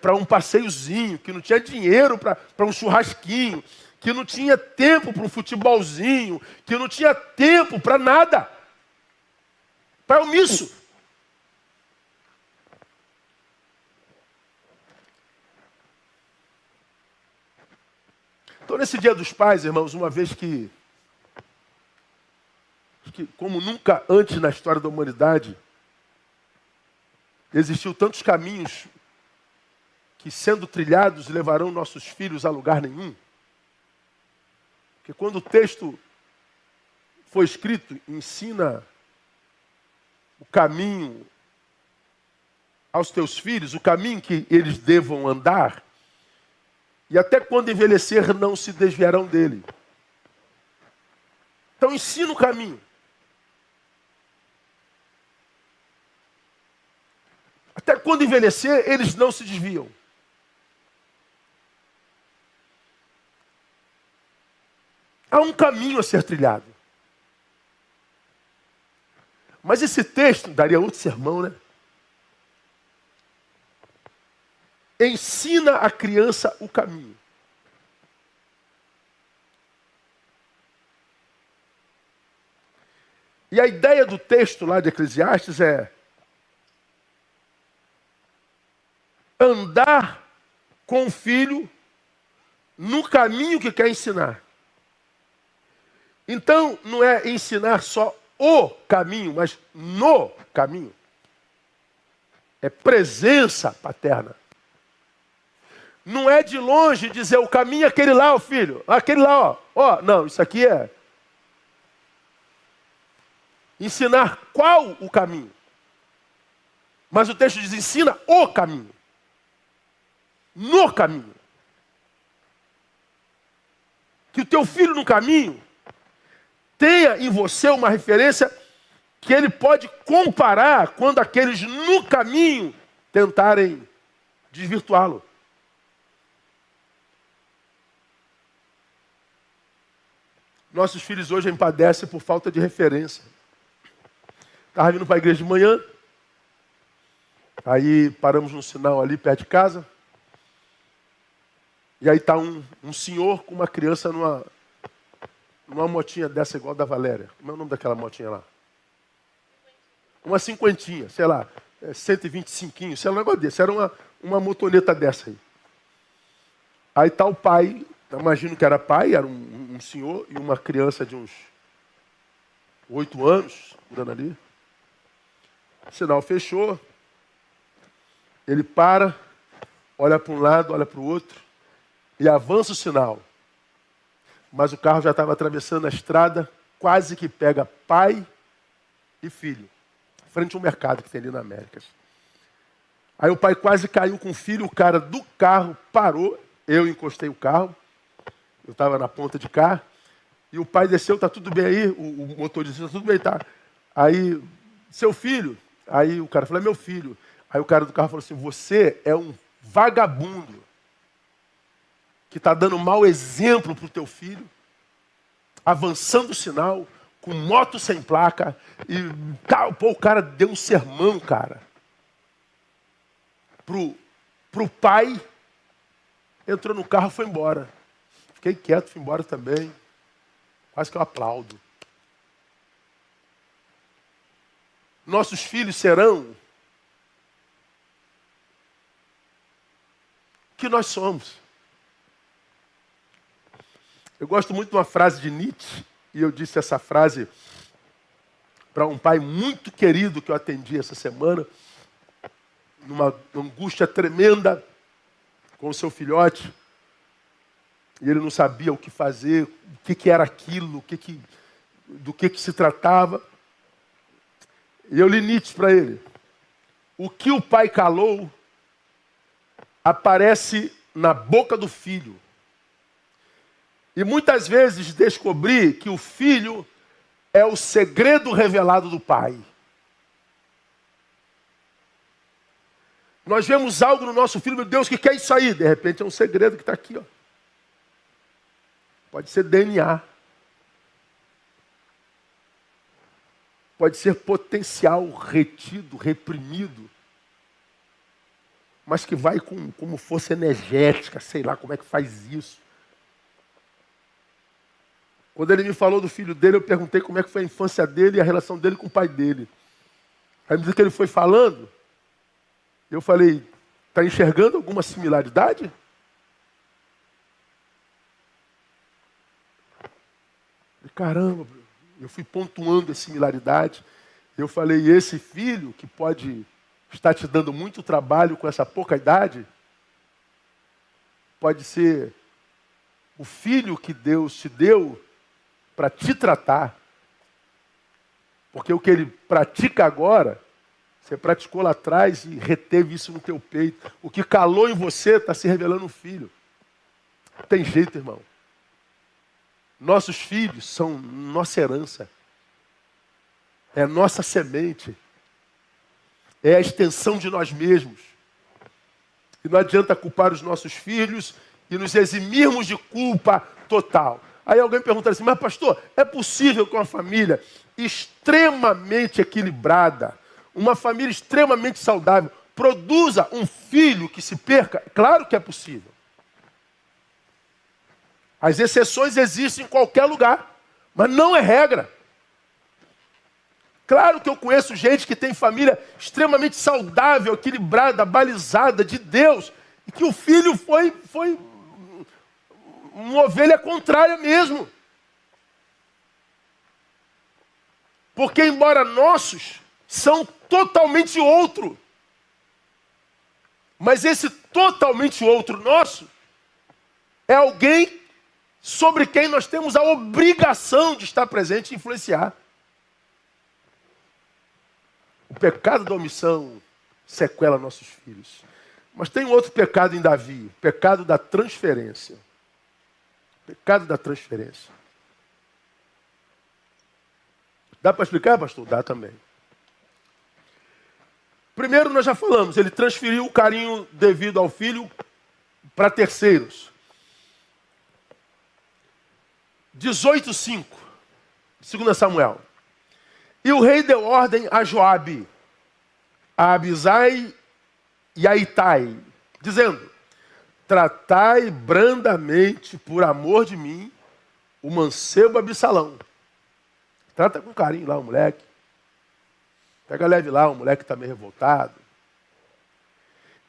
para um passeiozinho, que não tinha dinheiro para um churrasquinho, que não tinha tempo para um futebolzinho, que não tinha tempo para nada. Pai omisso. Então, nesse Dia dos Pais, irmãos, uma vez que como nunca antes na história da humanidade, existiu tantos caminhos que, sendo trilhados, levarão nossos filhos a lugar nenhum. Porque quando o texto foi escrito, ensina o caminho aos teus filhos, o caminho que eles devam andar, e até quando envelhecer não se desviarão dele. Então ensina o caminho. Até quando envelhecer, eles não se desviam. Há um caminho a ser trilhado. Mas esse texto daria outro sermão, né? Ensina a criança o caminho. E a ideia do texto lá de Eclesiastes é andar com o filho no caminho que quer ensinar. Então, não é ensinar só o caminho, mas no caminho. É presença paterna. Não é de longe dizer o caminho é aquele lá, ó filho. Aquele lá, ó. Ó, não, isso aqui é ensinar qual o caminho. Mas o texto diz, ensina o caminho. No caminho. Que o teu filho no caminho tenha em você uma referência que ele pode comparar quando aqueles no caminho tentarem desvirtuá-lo. Nossos filhos hoje empadecem por falta de referência. Estava vindo para a igreja de manhã, aí paramos num sinal ali perto de casa, e aí está um senhor com uma criança numa motinha dessa igual da Valéria. Como é o nome daquela motinha lá? Uma cinquentinha, sei lá, 125, sei lá, um negócio desse. Era uma motoneta dessa aí. Aí está o pai, imagino que era pai, era um senhor e uma criança de uns 8 anos, andando ali. O sinal fechou, ele para, olha para um lado, olha para o outro, e avança o sinal. Mas o carro já estava atravessando a estrada, quase que pega pai e filho, frente ao mercado que tem ali na América. Aí o pai quase caiu com o filho, o cara do carro parou, eu encostei o carro, eu estava na ponta de cá, e o pai desceu, tá tudo bem aí? O motorista, tá tudo bem, tá? Aí, seu filho, aí o cara falou, é meu filho. Aí o cara do carro falou assim, você é um vagabundo que está dando mau exemplo para o teu filho, avançando o sinal, com moto sem placa, e tal. Pô, o cara deu um sermão, cara. Pro pai, entrou no carro e foi embora. Fiquei quieto, fui embora também. Quase que eu aplaudo. nossos filhos serão o que nós somos. Eu gosto muito de uma frase de Nietzsche, e eu disse essa frase para um pai muito querido que eu atendi essa semana, numa angústia tremenda com o seu filhote, e ele não sabia o que fazer, o que era aquilo, do que se tratava. E eu li Nietzsche para ele. O que o pai calou aparece na boca do filho. E muitas vezes descobri que o filho é o segredo revelado do pai. Nós vemos algo no nosso filho, meu Deus, o que é isso aí? De repente é um segredo que está aqui, ó. Pode ser DNA. Pode ser potencial retido, reprimido. Mas que vai como força energética, sei lá como é que faz isso. Quando ele me falou do filho dele, eu perguntei como é que foi a infância dele e a relação dele com o pai dele. Aí, à medida que ele foi falando, eu falei, está enxergando alguma similaridade? E, caramba, eu fui pontuando a similaridade. Eu falei, esse filho que pode estar te dando muito trabalho com essa pouca idade, pode ser o filho que Deus te deu para te tratar. Porque o que ele pratica agora, você praticou lá atrás e reteve isso no teu peito. O que calou em você está se revelando no filho. Não tem jeito, irmão. Nossos filhos são nossa herança. É nossa semente. É a extensão de nós mesmos. E não adianta culpar os nossos filhos e nos eximirmos de culpa total. Aí alguém pergunta assim, mas pastor, é possível que uma família extremamente equilibrada, uma família extremamente saudável, produza um filho que se perca? Claro que é possível. As exceções existem em qualquer lugar, mas não é regra. Claro que eu conheço gente que tem família extremamente saudável, equilibrada, balizada de Deus, e que o filho foi uma ovelha contrária mesmo. Porque embora nossos são totalmente outro, mas esse totalmente outro nosso é alguém sobre quem nós temos a obrigação de estar presente e influenciar. O pecado da omissão sequela nossos filhos. Mas tem um outro pecado em Davi, o pecado da transferência. Pecado da transferência. Dá para explicar, pastor? Dá também. Primeiro, nós já falamos, ele transferiu o carinho devido ao filho para terceiros. 18:5, 2 Samuel. E o rei deu ordem a Joabe, a Abisai e a Itai, dizendo, tratai brandamente, por amor de mim, o mancebo Absalão. Trata com carinho lá o moleque. Pega leve lá, o moleque está meio revoltado.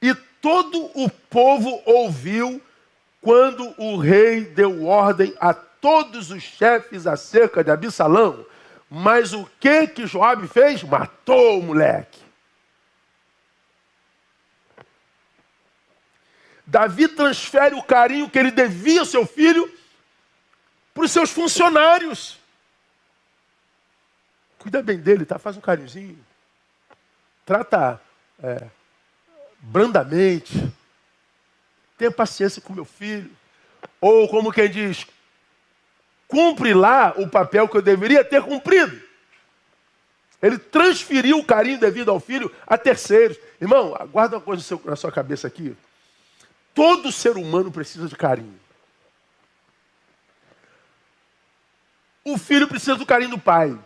E todo o povo ouviu quando o rei deu ordem a todos os chefes acerca de Absalão. Mas o que Joabe fez? Matou o moleque. Davi transfere o carinho que ele devia ao seu filho para os seus funcionários. Cuida bem dele, tá? Faz um carinhozinho. Trata brandamente. Tenha paciência com meu filho. Ou como quem diz, cumpre lá o papel que eu deveria ter cumprido. Ele transferiu o carinho devido ao filho a terceiros. Irmão, guarda uma coisa na sua cabeça aqui. Todo ser humano precisa de carinho. O filho precisa do carinho do pai.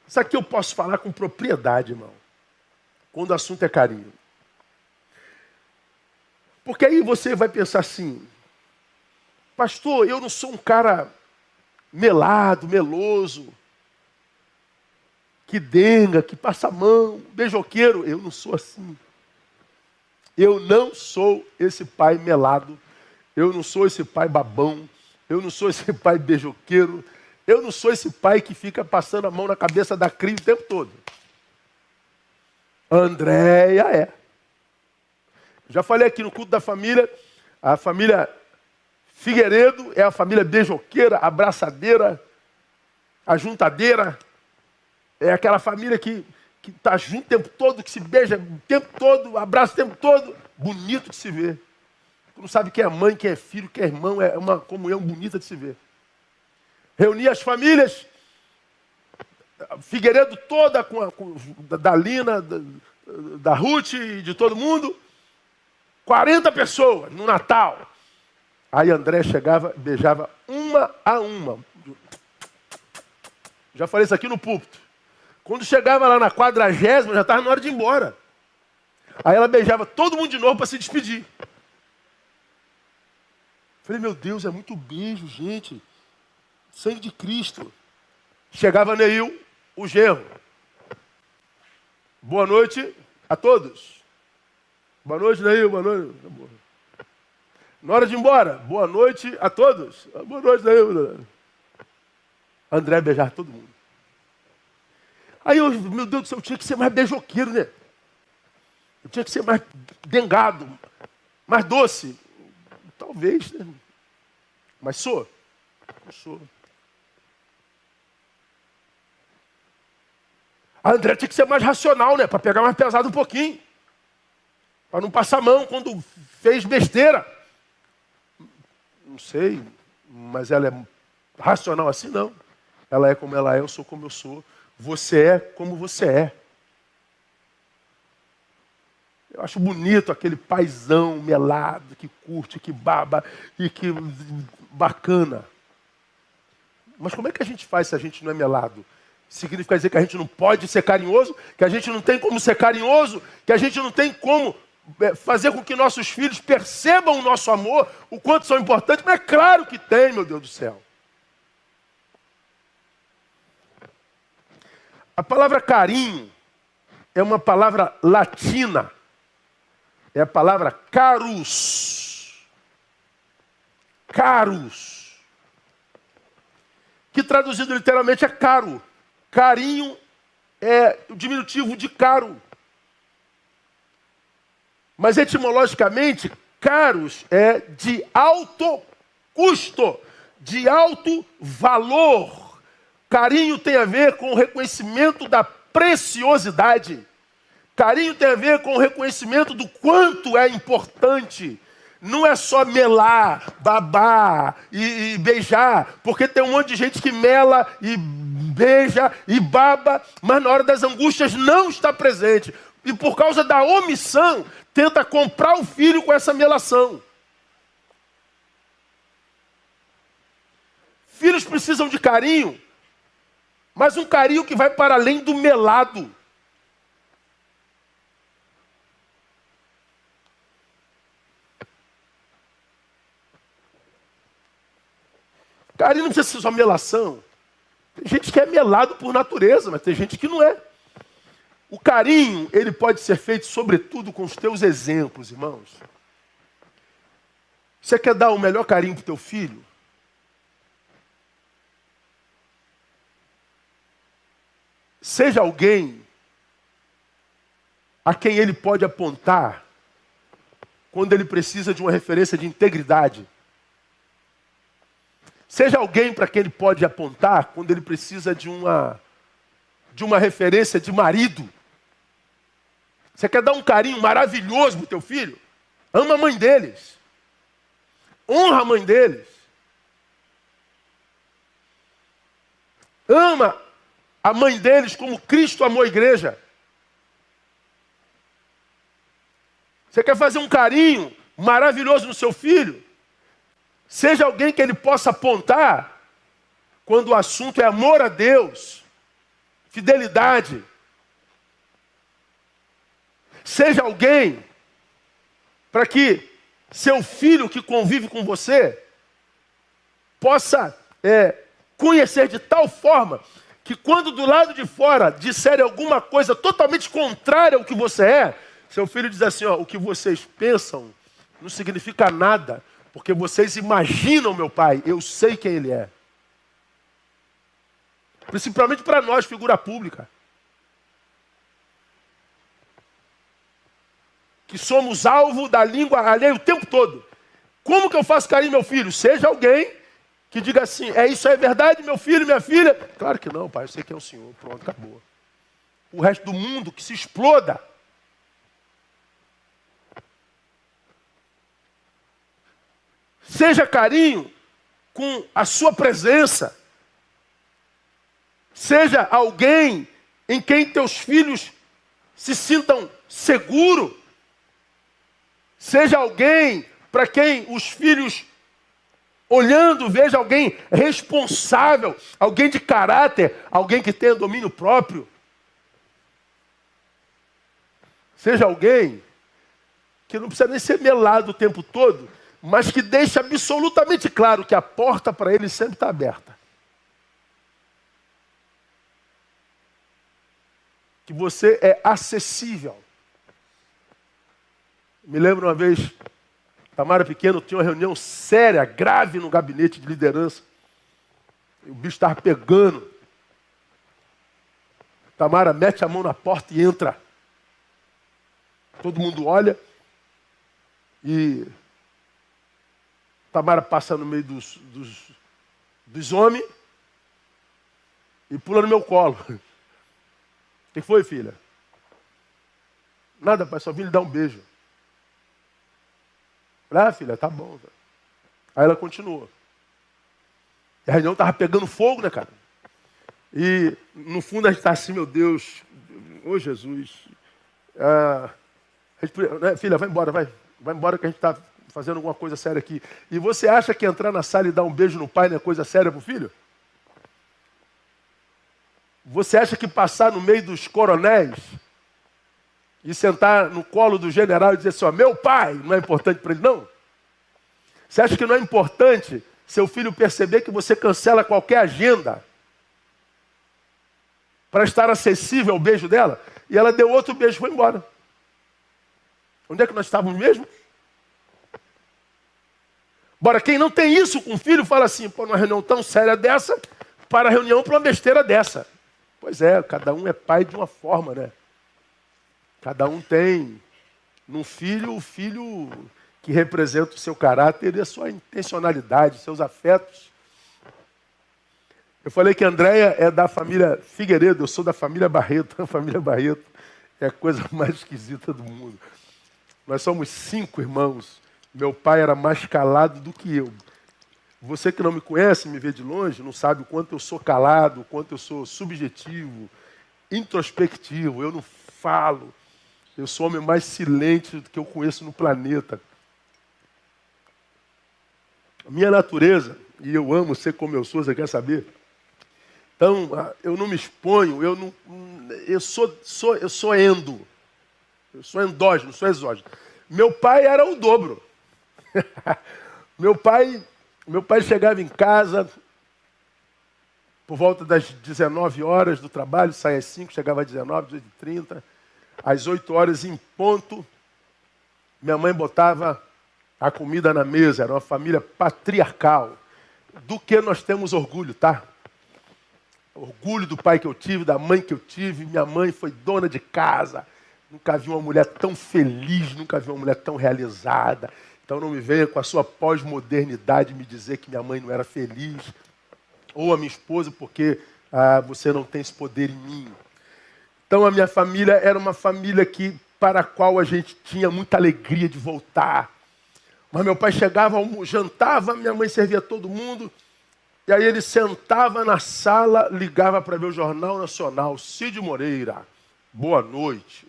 Isso aqui eu posso falar com propriedade, irmão. Quando o assunto é carinho. Porque aí você vai pensar assim, pastor, eu não sou um cara melado, meloso, que denga, que passa a mão, beijoqueiro. Eu não sou assim. Eu não sou esse pai melado. Eu não sou esse pai babão. Eu não sou esse pai beijoqueiro. Eu não sou esse pai que fica passando a mão na cabeça da cria o tempo todo. Andréia é. Já falei aqui no culto da família, a família Figueiredo é a família beijoqueira, abraçadeira, ajuntadeira. É aquela família que está junto o tempo todo, que se beija o tempo todo, abraça o tempo todo. Bonito de se ver. Tu não sabe quem é mãe, quem é filho, quem é irmão, é uma comunhão bonita de se ver. Reuni as famílias, Figueiredo toda, da Lina, da Ruth e de todo mundo. 40 pessoas no Natal. Aí André chegava e beijava uma a uma. Já falei isso aqui no púlpito. Quando chegava lá na 40ª, já estava na hora de ir embora. Aí ela beijava todo mundo de novo para se despedir. Falei, meu Deus, é muito beijo, gente. Sangue de Cristo. Chegava Neil, o genro. Boa noite a todos. Boa noite, Neil, boa noite. Na hora de ir embora, boa noite a todos. Boa noite, Neil. André beijava todo mundo. Aí eu, meu Deus do céu, eu tinha que ser mais beijoqueiro, né? Eu tinha que ser mais dengado, mais doce. Talvez, né? Mas sou? Não sou. A André tinha que ser mais racional, né? Para pegar mais pesado um pouquinho. Para não passar a mão quando fez besteira. Não sei, mas ela é racional assim, não. Ela é como ela é, eu sou como eu sou. Você é como você é. Eu acho bonito aquele paizão melado, que curte, que baba e que bacana. Mas como é que a gente faz se a gente não é melado? Significa dizer que a gente não pode ser carinhoso, que a gente não tem como ser carinhoso, que a gente não tem como fazer com que nossos filhos percebam o nosso amor, o quanto são importantes. Mas é claro que tem, meu Deus do céu. A palavra carinho é uma palavra latina. É a palavra carus. Carus. Que traduzido literalmente é caro. Carinho é o diminutivo de caro. Mas etimologicamente, caros é de alto custo, de alto valor. Carinho tem a ver com o reconhecimento da preciosidade. Carinho tem a ver com o reconhecimento do quanto é importante. Não é só melar, babar e beijar, porque tem um monte de gente que mela e beija e baba, mas na hora das angústias não está presente. E por causa da omissão, tenta comprar o filho com essa melação. Filhos precisam de carinho, mas um carinho que vai para além do melado. Carinho não precisa ser só melação. Tem gente que é melado por natureza, mas tem gente que não é. O carinho, ele pode ser feito sobretudo com os teus exemplos, irmãos. Você quer dar o melhor carinho para o teu filho? Seja alguém a quem ele pode apontar quando ele precisa de uma referência de integridade. Seja alguém para quem ele pode apontar quando ele precisa de uma referência de marido. Você quer dar um carinho maravilhoso para o teu filho? Ama a mãe deles. Honra a mãe deles. Ama a mãe deles como Cristo amou a igreja. Você quer fazer um carinho maravilhoso no seu filho? Seja alguém que ele possa apontar quando o assunto é amor a Deus, fidelidade. Seja alguém para que seu filho que convive com você possa conhecer de tal forma que quando do lado de fora disserem alguma coisa totalmente contrária ao que você é, seu filho diz assim, ó, o que vocês pensam não significa nada, porque vocês imaginam meu pai, eu sei quem ele é. Principalmente para nós, figura pública. Que somos alvo da língua alheia o tempo todo. Como que eu faço carinho, meu filho? Seja alguém que diga assim, isso é verdade, meu filho, minha filha? Claro que não, pai, eu sei quem é o senhor. Pronto, acabou. O resto do mundo que se exploda. Seja carinho com a sua presença. Seja alguém em quem teus filhos se sintam seguros. Seja alguém para quem os filhos, olhando, veja alguém responsável, alguém de caráter, alguém que tenha domínio próprio. Seja alguém que não precisa nem ser melado o tempo todo, mas que deixe absolutamente claro que a porta para ele sempre está aberta. Que você é acessível. Me lembro uma vez, Tamara pequeno tinha uma reunião séria, grave no gabinete de liderança. E o bicho estava pegando. Tamara mete a mão na porta e entra. Todo mundo olha. E Tamara passa no meio dos homens e pula no meu colo. O que foi, filha? Nada, pai, só vim lhe dar um beijo. Filha, tá bom. Aí ela continuou. E a reunião estava pegando fogo, né, cara? E no fundo a gente está assim, meu Deus, ô Jesus. Filha, vai embora, vai embora que a gente está fazendo alguma coisa séria aqui. E você acha que entrar na sala e dar um beijo no pai não é coisa séria para o filho? Você acha que passar no meio dos coronéis e sentar no colo do general e dizer assim, ó, meu pai, não é importante para ele, não? Você acha que não é importante seu filho perceber que você cancela qualquer agenda para estar acessível ao beijo dela? E ela deu outro beijo e foi embora. Onde é que nós estávamos mesmo? Bora, quem não tem isso com o filho, fala assim, pô, numa reunião tão séria dessa, para a reunião para uma besteira dessa. Pois é, cada um é pai de uma forma, né? Cada um tem no filho o filho que representa o seu caráter e a sua intencionalidade, seus afetos. Eu falei que a Andréia é da família Figueiredo, eu sou da família Barreto. A família Barreto é a coisa mais esquisita do mundo. Nós somos 5 irmãos. Meu pai era mais calado do que eu. Você que não me conhece, me vê de longe, não sabe o quanto eu sou calado, o quanto eu sou subjetivo, introspectivo, eu não falo. Eu sou o homem mais silente que eu conheço no planeta. A minha natureza, e eu amo ser como eu sou, você quer saber? Então, eu não me exponho, eu sou endo. Eu sou endógeno, sou exógeno. Meu pai era o dobro. Meu pai chegava em casa por volta das 19 horas do trabalho, saía às 5, chegava às 19, 18h30. Às 8 horas em ponto, minha mãe botava a comida na mesa. Era uma família patriarcal. Do que nós temos orgulho, tá? Orgulho do pai que eu tive, da mãe que eu tive. Minha mãe foi dona de casa. Nunca vi uma mulher tão feliz, nunca vi uma mulher tão realizada. Então não me venha com a sua pós-modernidade me dizer que minha mãe não era feliz. Ou a minha esposa, porque você não tem esse poder em mim. Então a minha família era uma família para a qual a gente tinha muita alegria de voltar. Mas meu pai chegava, jantava, minha mãe servia todo mundo. E aí ele sentava na sala, ligava para ver o Jornal Nacional. Cid Moreira, boa noite.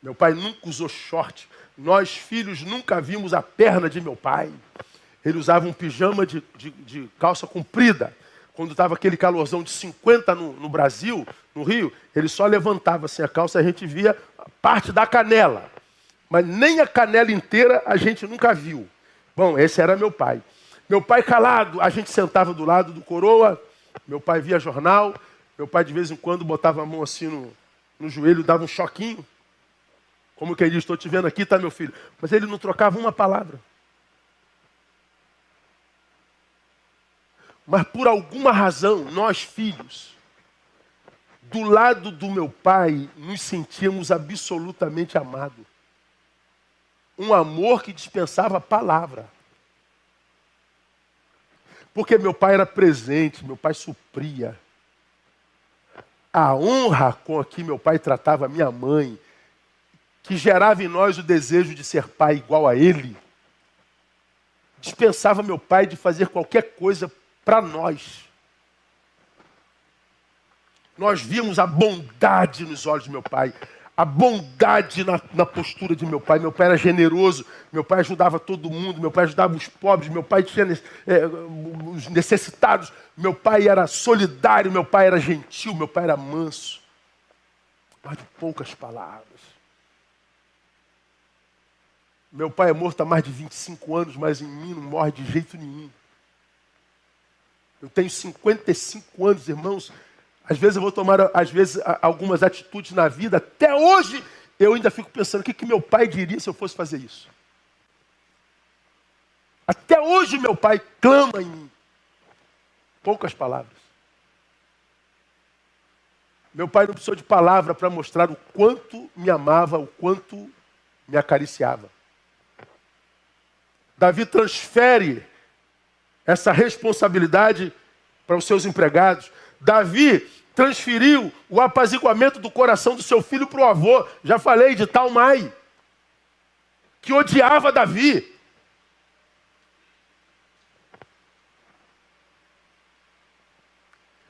Meu pai nunca usou short. Nós, filhos, nunca vimos a perna de meu pai. Ele usava um pijama de calça comprida. Quando estava aquele calorzão de 50 no Brasil, no Rio, ele só levantava assim a calça e a gente via parte da canela. Mas nem a canela inteira a gente nunca viu. Bom, esse era meu pai. Meu pai calado, a gente sentava do lado do coroa, Meu pai via jornal, meu pai de vez em quando botava a mão assim no joelho, dava um choquinho. Como que ele diz, estou te vendo aqui, tá, meu filho? Mas ele não trocava uma palavra. Mas por alguma razão, nós filhos, do lado do meu pai, nos sentíamos absolutamente amados. Um amor que dispensava palavra. Porque meu pai era presente, meu pai supria. A honra com a que meu pai tratava a minha mãe, que gerava em nós o desejo de ser pai igual a ele, dispensava meu pai de fazer qualquer coisa para nós. Nós víamos a bondade nos olhos de meu pai, a bondade na postura de meu pai. Meu pai era generoso, meu pai ajudava todo mundo, meu pai ajudava os pobres, meu pai tinha os necessitados, meu pai era solidário, meu pai era gentil, meu pai era manso. Mas de poucas palavras. Meu pai é morto há mais de 25 anos, mas em mim não morre de jeito nenhum. Eu tenho 55 anos, irmãos. Às vezes eu vou tomar, algumas atitudes na vida. Até hoje, eu ainda fico pensando, o que meu pai diria se eu fosse fazer isso? Até hoje, meu pai clama em mim. Poucas palavras. Meu pai não precisou de palavra para mostrar o quanto me amava, o quanto me acariciava. Davi transfere essa responsabilidade para os seus empregados. Davi transferiu o apaziguamento do coração do seu filho para o avô. Já falei de Talmai, que odiava Davi.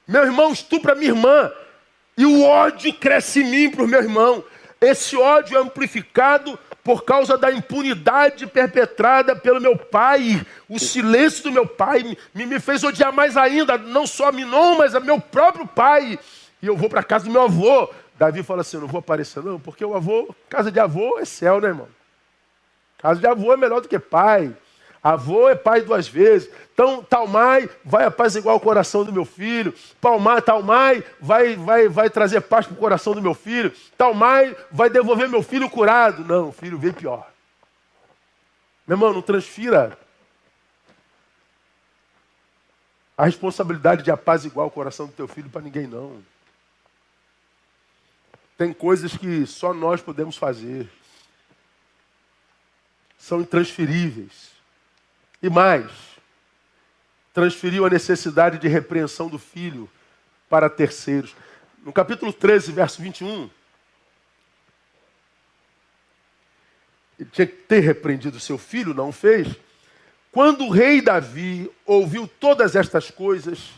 Meu irmão estupra minha irmã. E o ódio cresce em mim para o meu irmão. Esse ódio é amplificado por causa da impunidade perpetrada pelo meu pai. O silêncio do meu pai me fez odiar mais ainda, não só a Minon, mas a meu próprio pai. E eu vou para a casa do meu avô. Davi fala assim, eu não vou aparecer não, porque o avô, casa de avô é céu, né, irmão? Casa de avô é melhor do que pai. Avô é pai 2 vezes. Então, Talmai vai apaziguar o coração do meu filho. Talmai vai trazer paz para o coração do meu filho. Talmai vai devolver meu filho curado. Não, o filho veio pior. Meu irmão, não transfira a responsabilidade de apaziguar o coração do teu filho para ninguém, não. Tem coisas que só nós podemos fazer. São intransferíveis. E mais, transferiu a necessidade de repreensão do filho para terceiros. No capítulo 13, verso 21, ele tinha que ter repreendido seu filho, não fez. Quando o rei Davi ouviu todas estas coisas,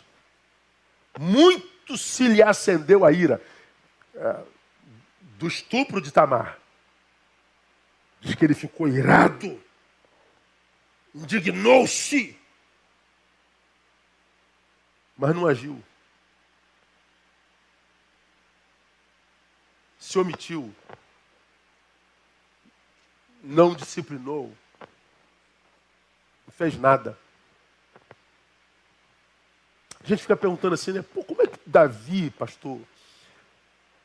muito se lhe acendeu a ira do estupro de Tamar. Diz que ele ficou irado. Indignou-se, mas não agiu. Se omitiu, não disciplinou, não fez nada. A gente fica perguntando assim, né? Pô, como é que Davi, pastor,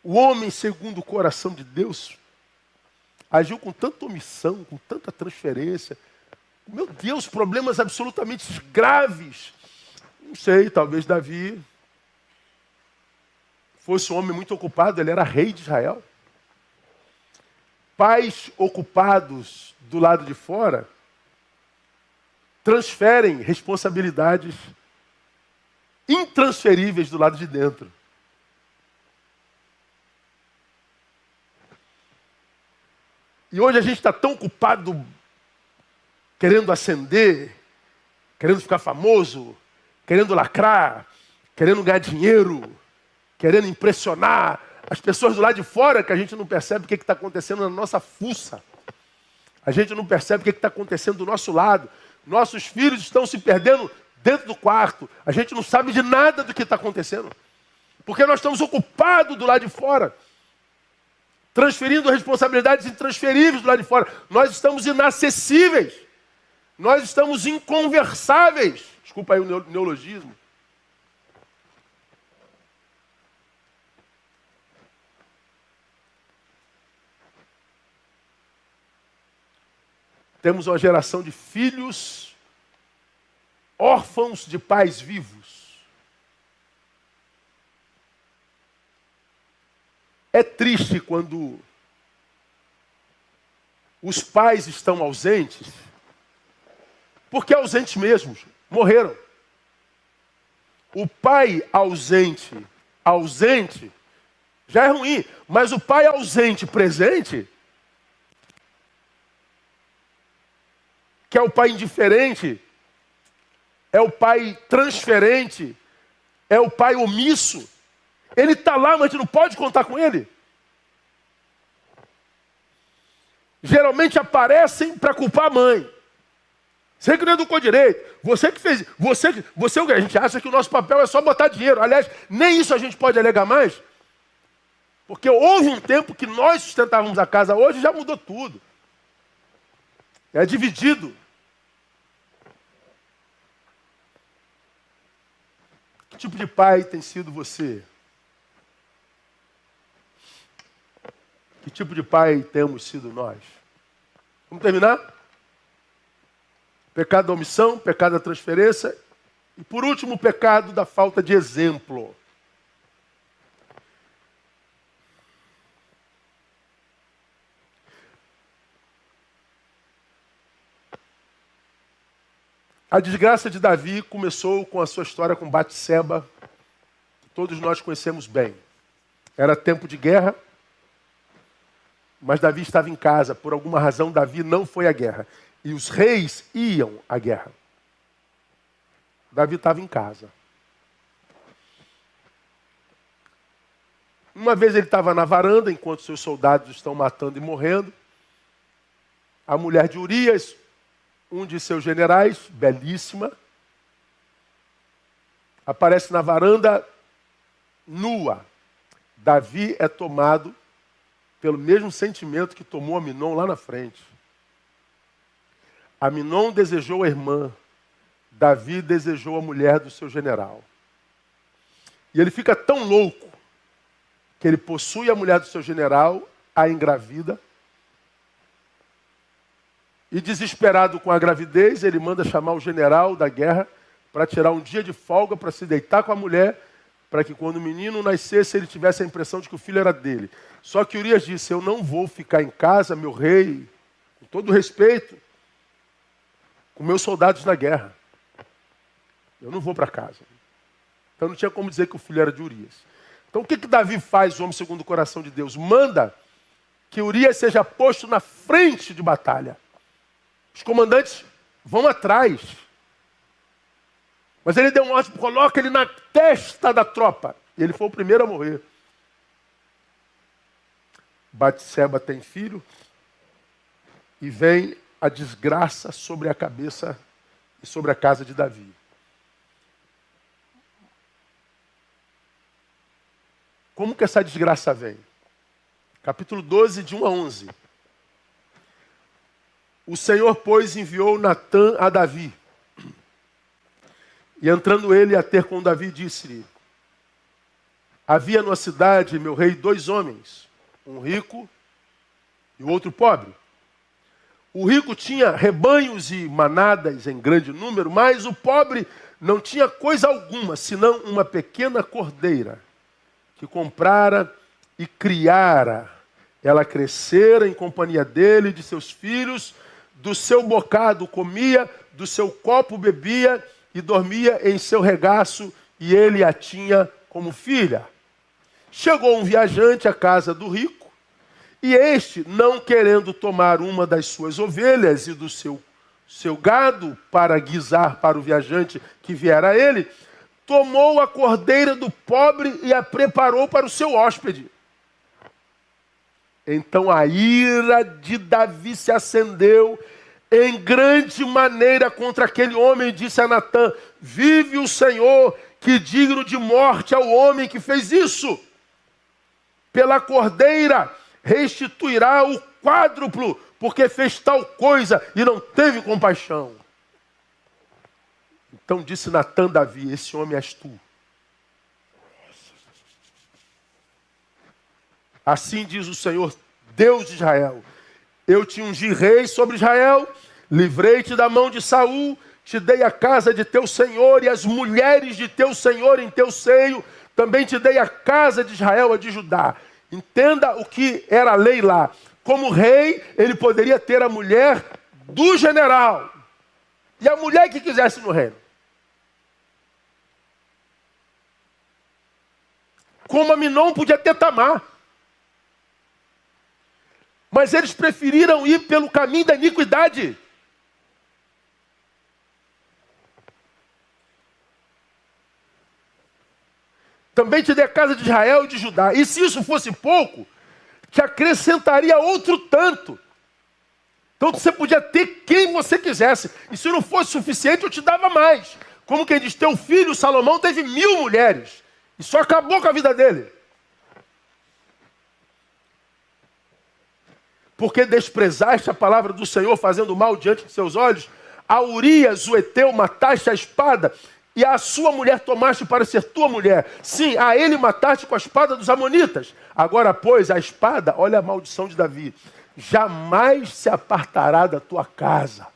o homem segundo o coração de Deus, agiu com tanta omissão, com tanta transferência? Meu Deus, problemas absolutamente graves. Não sei, talvez Davi fosse um homem muito ocupado, ele era rei de Israel. Pais ocupados do lado de fora transferem responsabilidades intransferíveis do lado de dentro. E hoje a gente está tão ocupado querendo ascender, querendo ficar famoso, querendo lacrar, querendo ganhar dinheiro, querendo impressionar as pessoas do lado de fora, que a gente não percebe o que está acontecendo na nossa fuça. A gente não percebe o que está acontecendo do nosso lado. Nossos filhos estão se perdendo dentro do quarto. A gente não sabe de nada do que está acontecendo. Porque nós estamos ocupados do lado de fora. Transferindo responsabilidades intransferíveis do lado de fora. Nós estamos inacessíveis. Nós estamos inconversáveis. Desculpa aí o neologismo. Temos uma geração de filhos órfãos de pais vivos. É triste quando os pais estão ausentes, porque ausentes mesmos, morreram. O pai ausente, já é ruim, mas o pai ausente, presente, que é o pai indiferente, é o pai transferente, é o pai omisso, ele está lá, mas a gente não pode contar com ele. Geralmente aparecem para culpar a mãe. Você que não educou direito, você que fez, você a gente acha que o nosso papel é só botar dinheiro. Aliás, nem isso a gente pode alegar mais, porque houve um tempo que nós sustentávamos a casa, hoje já mudou tudo. É dividido. Que tipo de pai tem sido você? Que tipo de pai temos sido nós? Vamos terminar? Pecado da omissão, pecado da transferência. E por último, o pecado da falta de exemplo. A desgraça de Davi começou com a sua história com Batseba, que todos nós conhecemos bem. Era tempo de guerra, mas Davi estava em casa. Por alguma razão, Davi não foi à guerra. E os reis iam à guerra. Davi estava em casa. Uma vez ele estava na varanda, enquanto seus soldados estão matando e morrendo. A mulher de Urias, um de seus generais, belíssima, aparece na varanda nua. Davi é tomado pelo mesmo sentimento que tomou Aminon lá na frente. Aminon desejou a irmã, Davi desejou a mulher do seu general. E ele fica tão louco que ele possui a mulher do seu general, a engravida, e desesperado com a gravidez, ele manda chamar o general da guerra para tirar um dia de folga para se deitar com a mulher, para que quando o menino nascesse ele tivesse a impressão de que o filho era dele. Só que Urias disse: eu não vou ficar em casa, meu rei, com todo respeito, com meus soldados na guerra. Eu não vou para casa. Então não tinha como dizer que o filho era de Urias. Então o que Davi faz, o homem segundo o coração de Deus? Manda que Urias seja posto na frente de batalha. Os comandantes vão atrás. Mas ele deu um ordem, coloca ele na testa da tropa. E ele foi o primeiro a morrer. Batseba tem filho. E vem a desgraça sobre a cabeça e sobre a casa de Davi. Como que essa desgraça vem? Capítulo 12, de 1 a 11. O Senhor, pois, enviou Natã a Davi. E entrando ele a ter com Davi, disse-lhe: havia numa cidade, meu rei, 2 homens, um rico e o outro pobre. O rico tinha rebanhos e manadas em grande número, mas o pobre não tinha coisa alguma, senão uma pequena cordeira, que comprara e criara. Ela crescera em companhia dele e de seus filhos, do seu bocado comia, do seu copo bebia e dormia em seu regaço, e ele a tinha como filha. Chegou um viajante à casa do rico, e este, não querendo tomar uma das suas ovelhas e do seu gado para guisar para o viajante que viera a ele, tomou a cordeira do pobre e a preparou para o seu hóspede. Então a ira de Davi se acendeu em grande maneira contra aquele homem, e disse a Natã: vive o Senhor, que digno de morte é o homem que fez isso. Pela cordeira restituirá o quádruplo, porque fez tal coisa e não teve compaixão. Então disse Natã a Davi: esse homem és tu. Assim diz o Senhor, Deus de Israel: eu te ungi rei sobre Israel, Livrei-te da mão de Saul, te dei a casa de teu senhor e as mulheres de teu senhor em teu seio. Também te dei a casa de Israel, a de Judá. Entenda o que era a lei lá. Como rei, ele poderia ter a mulher do general. E a mulher que quisesse no reino. Como Aminon podia ter Tamar. Mas eles preferiram ir pelo caminho da iniquidade. Também te dei a casa de Israel e de Judá. E se isso fosse pouco, te acrescentaria outro tanto. Então você podia ter quem você quisesse. E se não fosse suficiente, eu te dava mais. Como quem diz, teu filho Salomão teve 1000 mulheres. E só acabou com a vida dele. Porque desprezaste a palavra do Senhor, fazendo mal diante de seus olhos. A Urias, o Eteu, mataste a espada. E a sua mulher tomaste para ser tua mulher. Sim, a ele mataste com a espada dos amonitas. Agora, pois, a espada, olha a maldição de Davi, jamais se apartará da tua casa.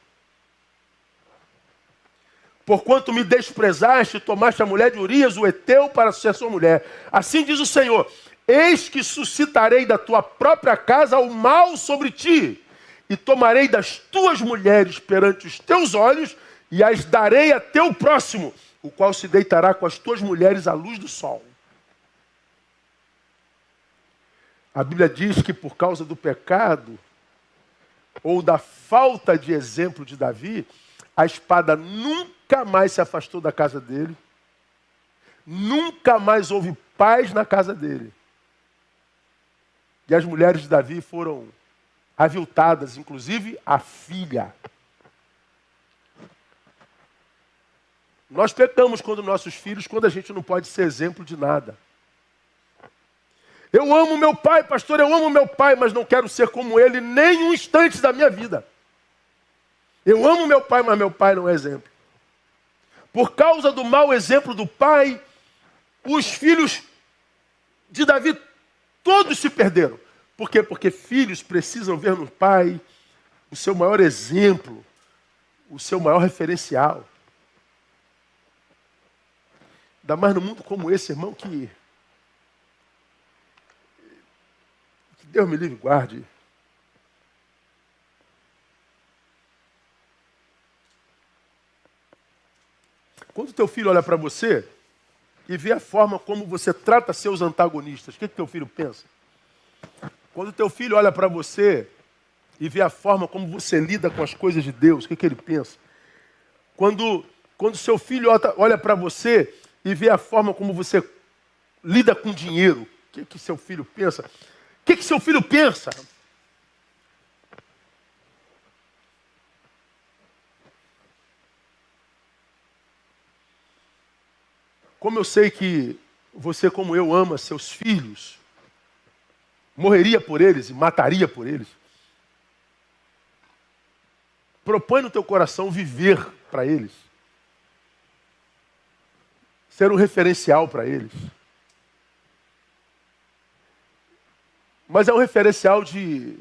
Porquanto me desprezaste, tomaste a mulher de Urias, o Eteu, para ser sua mulher. Assim diz o Senhor, eis que suscitarei da tua própria casa o mal sobre ti, e tomarei das tuas mulheres perante os teus olhos, e as darei a teu próximo, o qual se deitará com as tuas mulheres à luz do sol. A Bíblia diz que por causa do pecado, ou da falta de exemplo de Davi, a espada nunca mais se afastou da casa dele, nunca mais houve paz na casa dele. E as mulheres de Davi foram aviltadas, inclusive a filha. Nós pecamos quando nossos filhos, quando a gente não pode ser exemplo de nada. Eu amo meu pai, pastor, eu amo meu pai, mas não quero ser como ele nem um instante da minha vida. Eu amo meu pai, mas meu pai não é exemplo. Por causa do mau exemplo do pai, os filhos de Davi todos se perderam. Por quê? Porque filhos precisam ver no pai o seu maior exemplo, o seu maior referencial. Ainda mais no mundo como esse, irmão, que Deus me livre e guarde. Quando teu filho olha para você e vê a forma como você trata seus antagonistas, o que teu filho pensa? Quando teu filho olha para você e vê a forma como você lida com as coisas de Deus, o que ele pensa? Quando seu filho olha para você e vê a forma como você lida com dinheiro, o que seu filho pensa? O que seu filho pensa? Como eu sei que você, como eu, ama seus filhos, morreria por eles e mataria por eles, propõe no teu coração viver para eles, ser um referencial para eles. Mas é um referencial de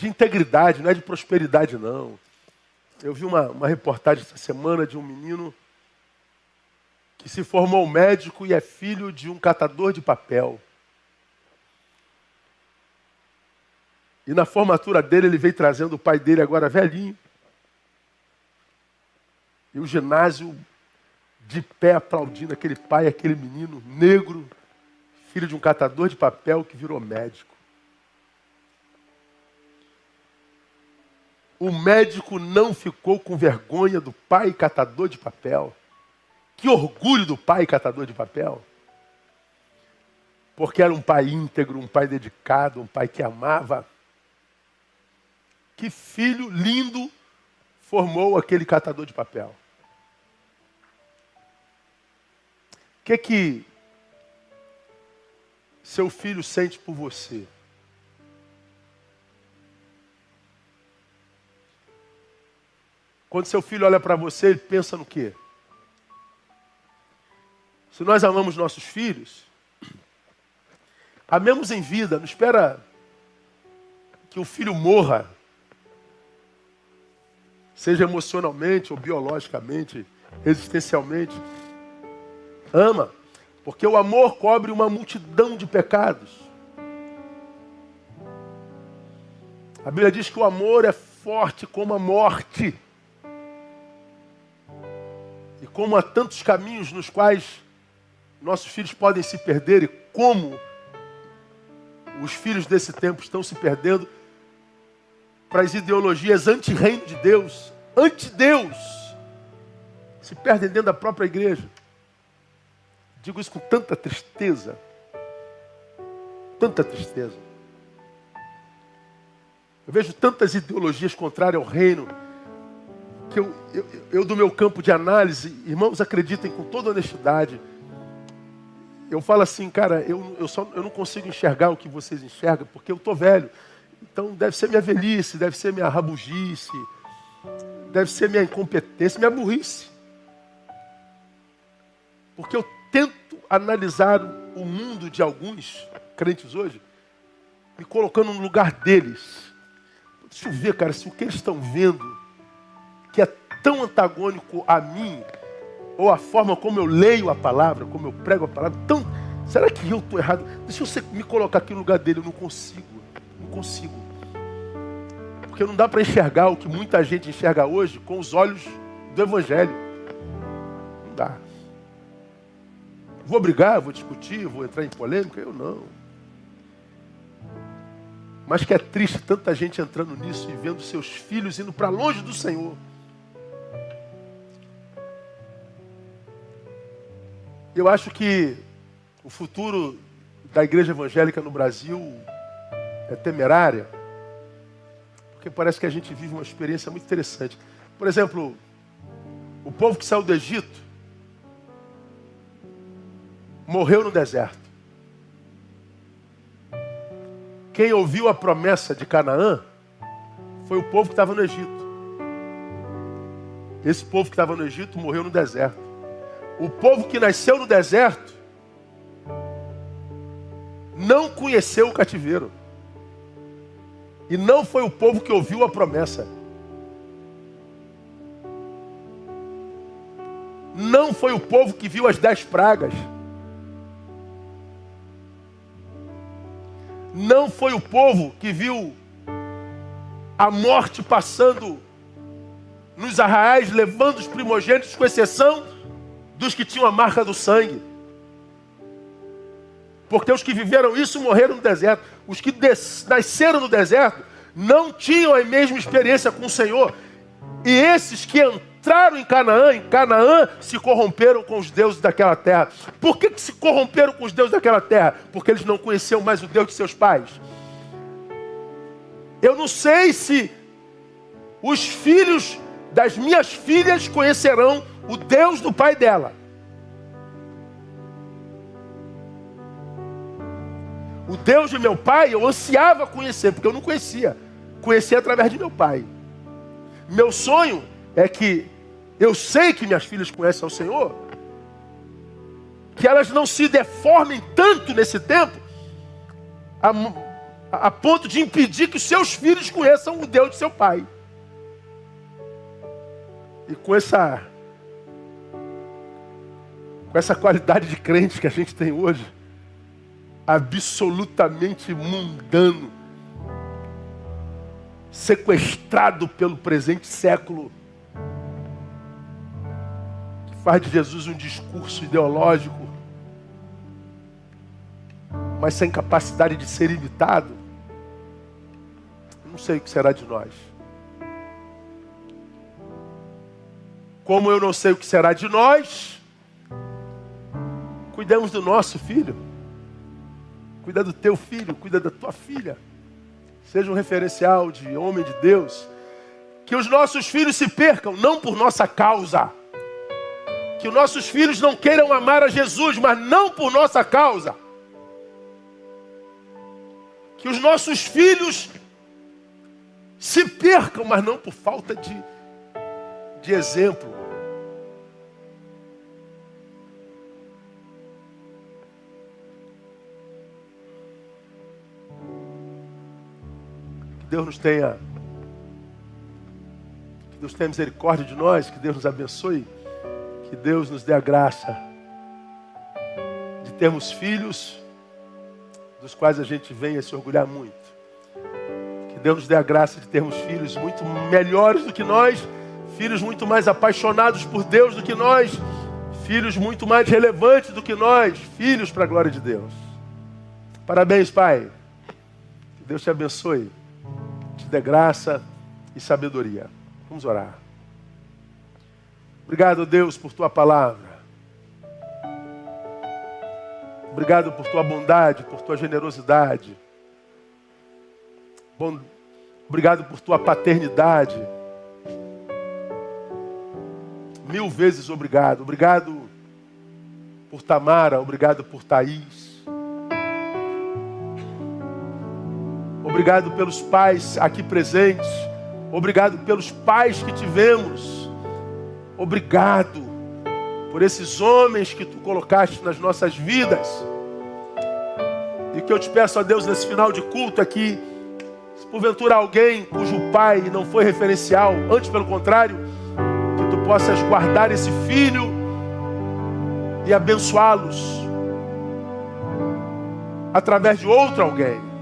integridade, não é de prosperidade, não. Eu vi uma reportagem essa semana de um menino que se formou médico e é filho de um catador de papel. E na formatura dele, ele veio trazendo o pai dele, agora velhinho. E o ginásio de pé aplaudindo aquele pai, aquele menino negro, filho de um catador de papel que virou médico. O médico não ficou com vergonha do pai catador de papel. Que orgulho do pai catador de papel. Porque era um pai íntegro, um pai dedicado, um pai que amava. Que filho lindo formou aquele catador de papel. O que seu filho sente por você? Quando seu filho olha para você, ele pensa no quê? Se nós amamos nossos filhos, amemos em vida, não espera que o filho morra seja emocionalmente ou biologicamente, existencialmente. Ama, porque o amor cobre uma multidão de pecados. A Bíblia diz que o amor é forte como a morte. E como há tantos caminhos nos quais nossos filhos podem se perder, e como os filhos desse tempo estão se perdendo para as ideologias anti-reino de Deus, anti-Deus, se perdem dentro da própria igreja. Digo isso com tanta tristeza. Tanta tristeza. Eu vejo tantas ideologias contrárias ao reino, que eu do meu campo de análise, irmãos, acreditem com toda honestidade, eu falo assim, cara, eu não consigo enxergar o que vocês enxergam, porque eu estou velho. Então deve ser minha velhice, deve ser minha rabugice, deve ser minha incompetência, minha burrice. Porque eu tento analisar o mundo de alguns crentes hoje, me colocando no lugar deles. Deixa eu ver, cara, se o que eles estão vendo, que é tão antagônico a mim, ou a forma como eu leio a palavra, como eu prego a palavra, será que eu estou errado? Deixa eu me colocar aqui no lugar dele, eu não consigo. Porque não dá para enxergar o que muita gente enxerga hoje com os olhos do Evangelho. Não dá. Vou brigar, vou discutir, vou entrar em polêmica? Eu não. Mas que é triste tanta gente entrando nisso e vendo seus filhos indo para longe do Senhor. Eu acho que o futuro da igreja evangélica no Brasil é temerária, porque parece que a gente vive uma experiência muito interessante. Por exemplo, o povo que saiu do Egito morreu no deserto. Quem ouviu a promessa de Canaã foi o povo que estava no Egito. Esse povo que estava no Egito morreu no deserto. O povo que nasceu no deserto não conheceu o cativeiro. E não foi o povo que ouviu a promessa. Não foi o povo que viu as 10 pragas. Não foi o povo que viu a morte passando nos arraiais, levando os primogênitos, com exceção dos que tinham a marca do sangue. Porque os que viveram isso morreram no deserto. Os que nasceram no deserto não tinham a mesma experiência com o Senhor. E esses que entraram em Canaã se corromperam com os deuses daquela terra. Por que se corromperam com os deuses daquela terra? Porque eles não conheciam mais o Deus de seus pais. Eu não sei se os filhos das minhas filhas conhecerão o Deus do pai dela. O Deus de meu pai eu ansiava conhecer, porque eu não conhecia. Conhecia através de meu pai. Meu sonho é que eu sei que minhas filhas conhecem ao Senhor, que elas não se deformem tanto nesse tempo, a ponto de impedir que os seus filhos conheçam o Deus de seu pai. E com essa qualidade de crente que a gente tem hoje, absolutamente mundano, sequestrado pelo presente século, que faz de Jesus um discurso ideológico, mas sem capacidade de ser imitado, não sei o que será de nós. Como eu não sei o que será de nós, cuidamos do nosso filho. Cuida do teu filho, cuida da tua filha. Seja um referencial de homem de Deus. Que os nossos filhos se percam, não por nossa causa. Que os nossos filhos não queiram amar a Jesus, mas não por nossa causa. Que os nossos filhos se percam, mas não por falta de exemplo. Que Deus tenha misericórdia de nós, que Deus nos abençoe, que Deus nos dê a graça de termos filhos dos quais a gente venha se orgulhar muito. Que Deus nos dê a graça de termos filhos muito melhores do que nós, filhos muito mais apaixonados por Deus do que nós, filhos muito mais relevantes do que nós, filhos para a glória de Deus. Parabéns, Pai. Que Deus te abençoe, te dê graça e sabedoria. Vamos orar. Obrigado, Deus, por tua palavra. Obrigado por tua bondade, por tua generosidade. Obrigado por tua paternidade. 1000 vezes obrigado. Obrigado por Tamara, obrigado por Thaís. Obrigado pelos pais aqui presentes. Obrigado pelos pais que tivemos. Obrigado por esses homens que tu colocaste nas nossas vidas. E o que eu te peço a Deus nesse final de culto aqui, se porventura alguém cujo pai não foi referencial, antes pelo contrário, que tu possas guardar esse filho e abençoá-los através de outro alguém.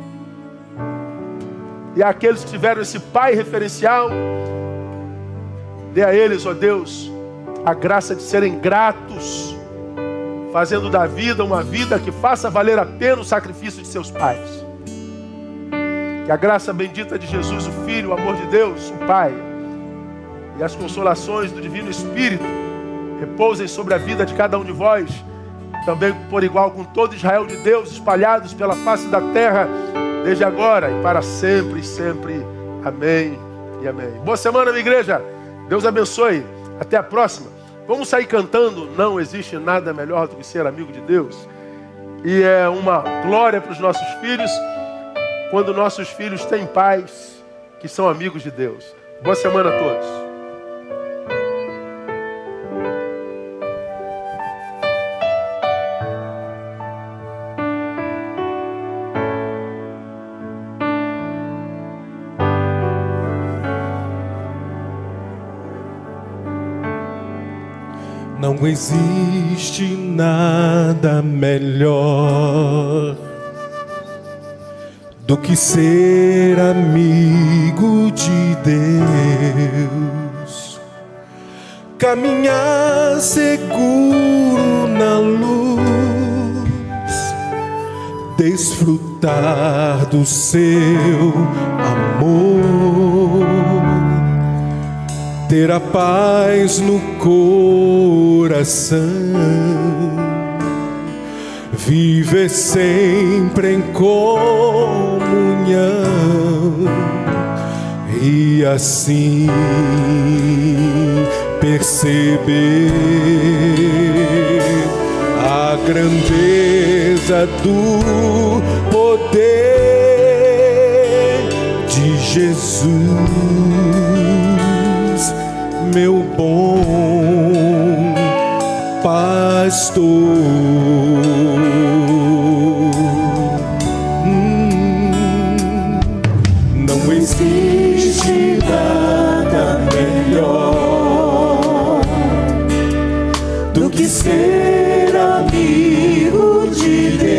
E àqueles que tiveram esse pai referencial, dê a eles, ó Deus, a graça de serem gratos, fazendo da vida uma vida que faça valer a pena o sacrifício de seus pais. Que a graça bendita de Jesus, o Filho, o amor de Deus, o Pai, e as consolações do Divino Espírito repousem sobre a vida de cada um de vós, também por igual com todo Israel de Deus, espalhados pela face da terra, desde agora e para sempre e sempre. Amém e amém. Boa semana, minha igreja. Deus abençoe. Até a próxima. Vamos sair cantando. Não existe nada melhor do que ser amigo de Deus. E é uma glória para os nossos filhos quando nossos filhos têm pais que são amigos de Deus. Boa semana a todos. Não existe nada melhor do que ser amigo de Deus, caminhar seguro na luz, desfrutar do seu amor, ter a paz no coração, viver sempre em comunhão e assim perceber a grandeza do poder de Jesus, meu bom pastor. Não existe nada melhor do que ser amigo de Deus,